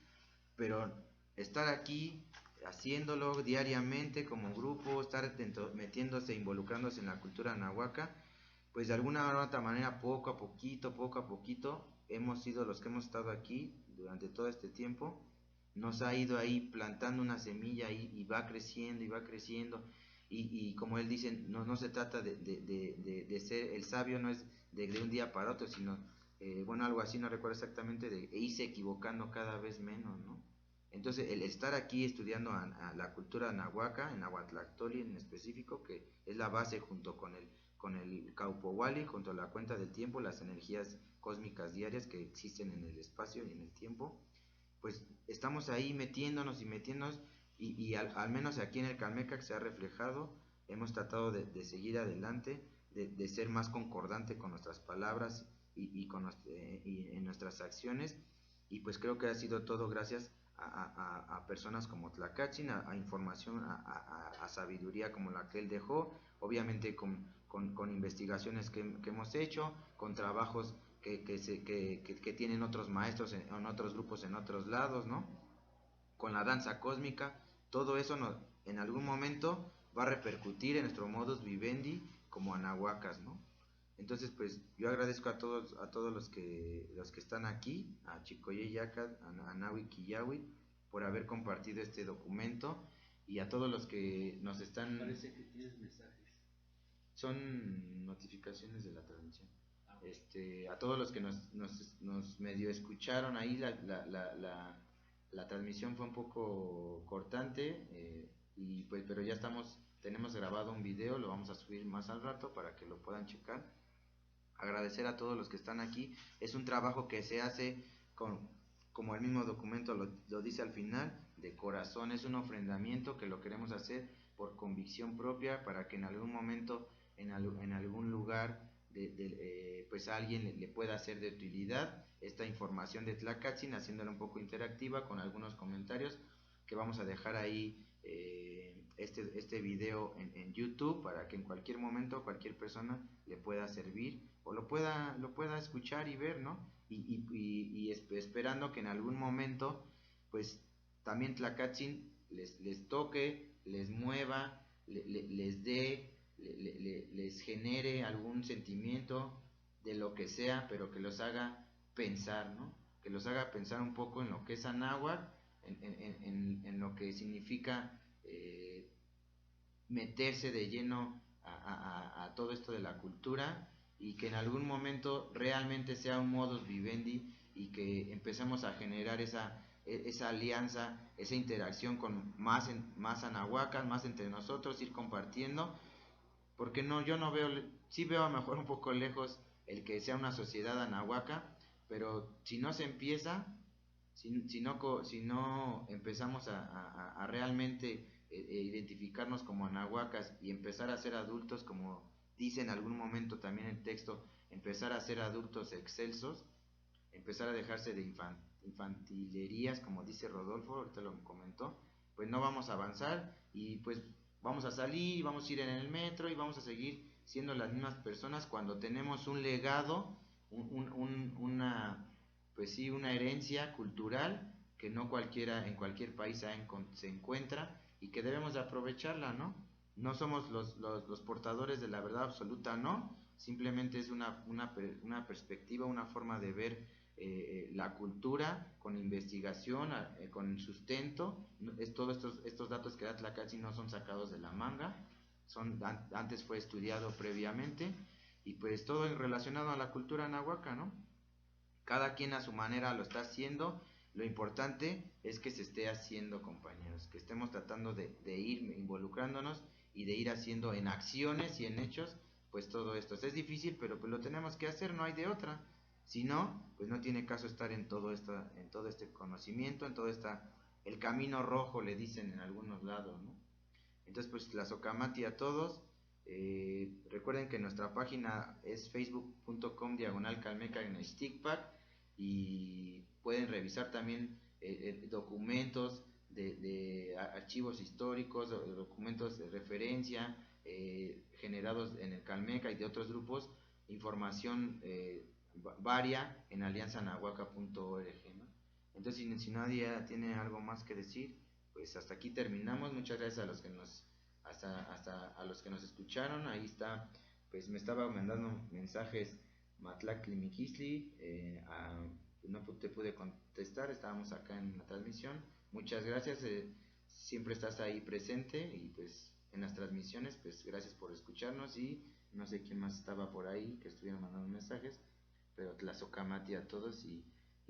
pero estar aquí haciéndolo diariamente como grupo, estar metiéndose, involucrándose en la cultura nahuaca, pues de alguna u otra manera, poco a poquito, hemos sido los que hemos estado aquí durante todo este tiempo, nos ha ido ahí plantando una semilla y va creciendo y va creciendo, y como él dice, no se trata de ser, el sabio no es de un día para otro, sino, bueno, algo así, no recuerdo exactamente, de irse equivocando cada vez menos, ¿no? Entonces, el estar aquí estudiando a la cultura nahuaca, en Nahuatlactoli en específico, que es la base junto con el Caupowali, junto a la cuenta del tiempo, las energías cósmicas diarias que existen en el espacio y en el tiempo, pues estamos ahí metiéndonos y al menos aquí en el Calmecac se ha reflejado, hemos tratado de seguir adelante, de ser más concordante con nuestras palabras y en nuestras acciones, y pues creo que ha sido todo gracias a personas como Tlacachin, a información, a sabiduría como la que él dejó, obviamente con investigaciones que hemos hecho, con trabajos que tienen otros maestros en otros grupos en otros lados, ¿no? Con la danza cósmica, todo eso en algún momento va a repercutir en nuestro modus vivendi como anahuacas, ¿no? Entonces, pues yo agradezco a todos los que están aquí, a Chicoye Yacat, a Nahui Kiyawi, por haber compartido este documento, y a todos los que nos están... Parece que tienes mensajes. Son notificaciones de la transmisión. A todos los que nos medio escucharon ahí, la transmisión fue un poco cortante, y pues, pero ya tenemos grabado un video, lo vamos a subir más al rato para que lo puedan checar. Agradecer a todos los que están aquí, es un trabajo que se hace como el mismo documento lo dice al final, de corazón, es un ofrendamiento que lo queremos hacer por convicción propia, para que en algún momento, en algún lugar, pues a alguien le pueda ser de utilidad esta información de Tlacatzi, haciéndola un poco interactiva con algunos comentarios que vamos a dejar ahí, este video en YouTube, para que en cualquier momento cualquier persona le pueda servir o lo pueda escuchar y ver, ¿no? Y esperando que en algún momento pues también Tlacatzi les toque, les mueva, les dé, les genere algún sentimiento de lo que sea, pero que los haga pensar, ¿no? Que los haga pensar un poco en lo que es anáhuac, en lo que significa meterse de lleno a todo esto de la cultura, y que en algún momento realmente sea un modus vivendi, y que empezamos a generar esa alianza, esa interacción con más anahuacas, más entre nosotros, ir compartiendo. Porque no, yo no veo, sí veo a lo mejor un poco lejos el que sea una sociedad anahuaca, pero si no se empieza, si no empezamos a realmente identificarnos como anahuacas, y empezar a ser adultos, como dice en algún momento también el texto, empezar a ser adultos excelsos, empezar a dejarse de infantilerías, como dice Rodolfo, ahorita lo comentó, pues no vamos a avanzar, y pues vamos a salir y vamos a ir en el metro y vamos a seguir siendo las mismas personas, cuando tenemos un legado, una, pues sí, una herencia cultural que no cualquiera en cualquier país se encuentra, y que debemos de aprovecharla, ¿no? No somos los portadores de la verdad absoluta, ¿no? Simplemente es una perspectiva, una forma de ver la cultura, con investigación, con sustento. Todos estos datos que da Tlacatzi no son sacados de la manga, antes fue estudiado previamente, y pues todo relacionado a la cultura nahuaca, ¿no? Cada quien a su manera lo está haciendo. Lo importante es que se esté haciendo, compañeros, que estemos tratando de ir involucrándonos y de ir haciendo en acciones y en hechos, pues todo esto. Es difícil, pero pues lo tenemos que hacer, no hay de otra. Si no, pues no tiene caso estar en todo este conocimiento, en todo el camino rojo, le dicen en algunos lados, ¿no? Entonces, pues la Socamati a todos. Recuerden que nuestra página es facebook.com/Calmeca en Stickpack, y pueden revisar también documentos de archivos históricos, documentos de referencia generados en el Calmeca y de otros grupos, información varia en alianzanahuaca.org, ¿no? Entonces, si nadie tiene algo más que decir, pues hasta aquí terminamos. Muchas gracias a los que hasta a los que nos escucharon. Ahí está, pues me estaba mandando mensajes Matlacli Mikisli, no te pude contestar, estábamos acá en la transmisión. Muchas gracias, siempre estás ahí presente, y pues en las transmisiones, pues gracias por escucharnos. Y no sé quién más estaba por ahí que estuvieron mandando mensajes, pero Tlazocamati a todos, y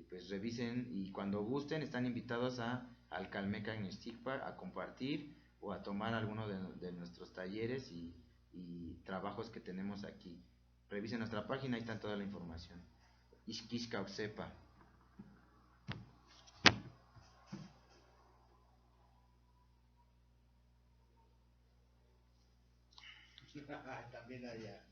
pues revisen, y cuando gusten están invitados al Calmeca en Stickpack a compartir o a tomar alguno de nuestros talleres y trabajos que tenemos aquí. Revisen nuestra página, ahí está toda la información. Ishkishka Usepa. También allá.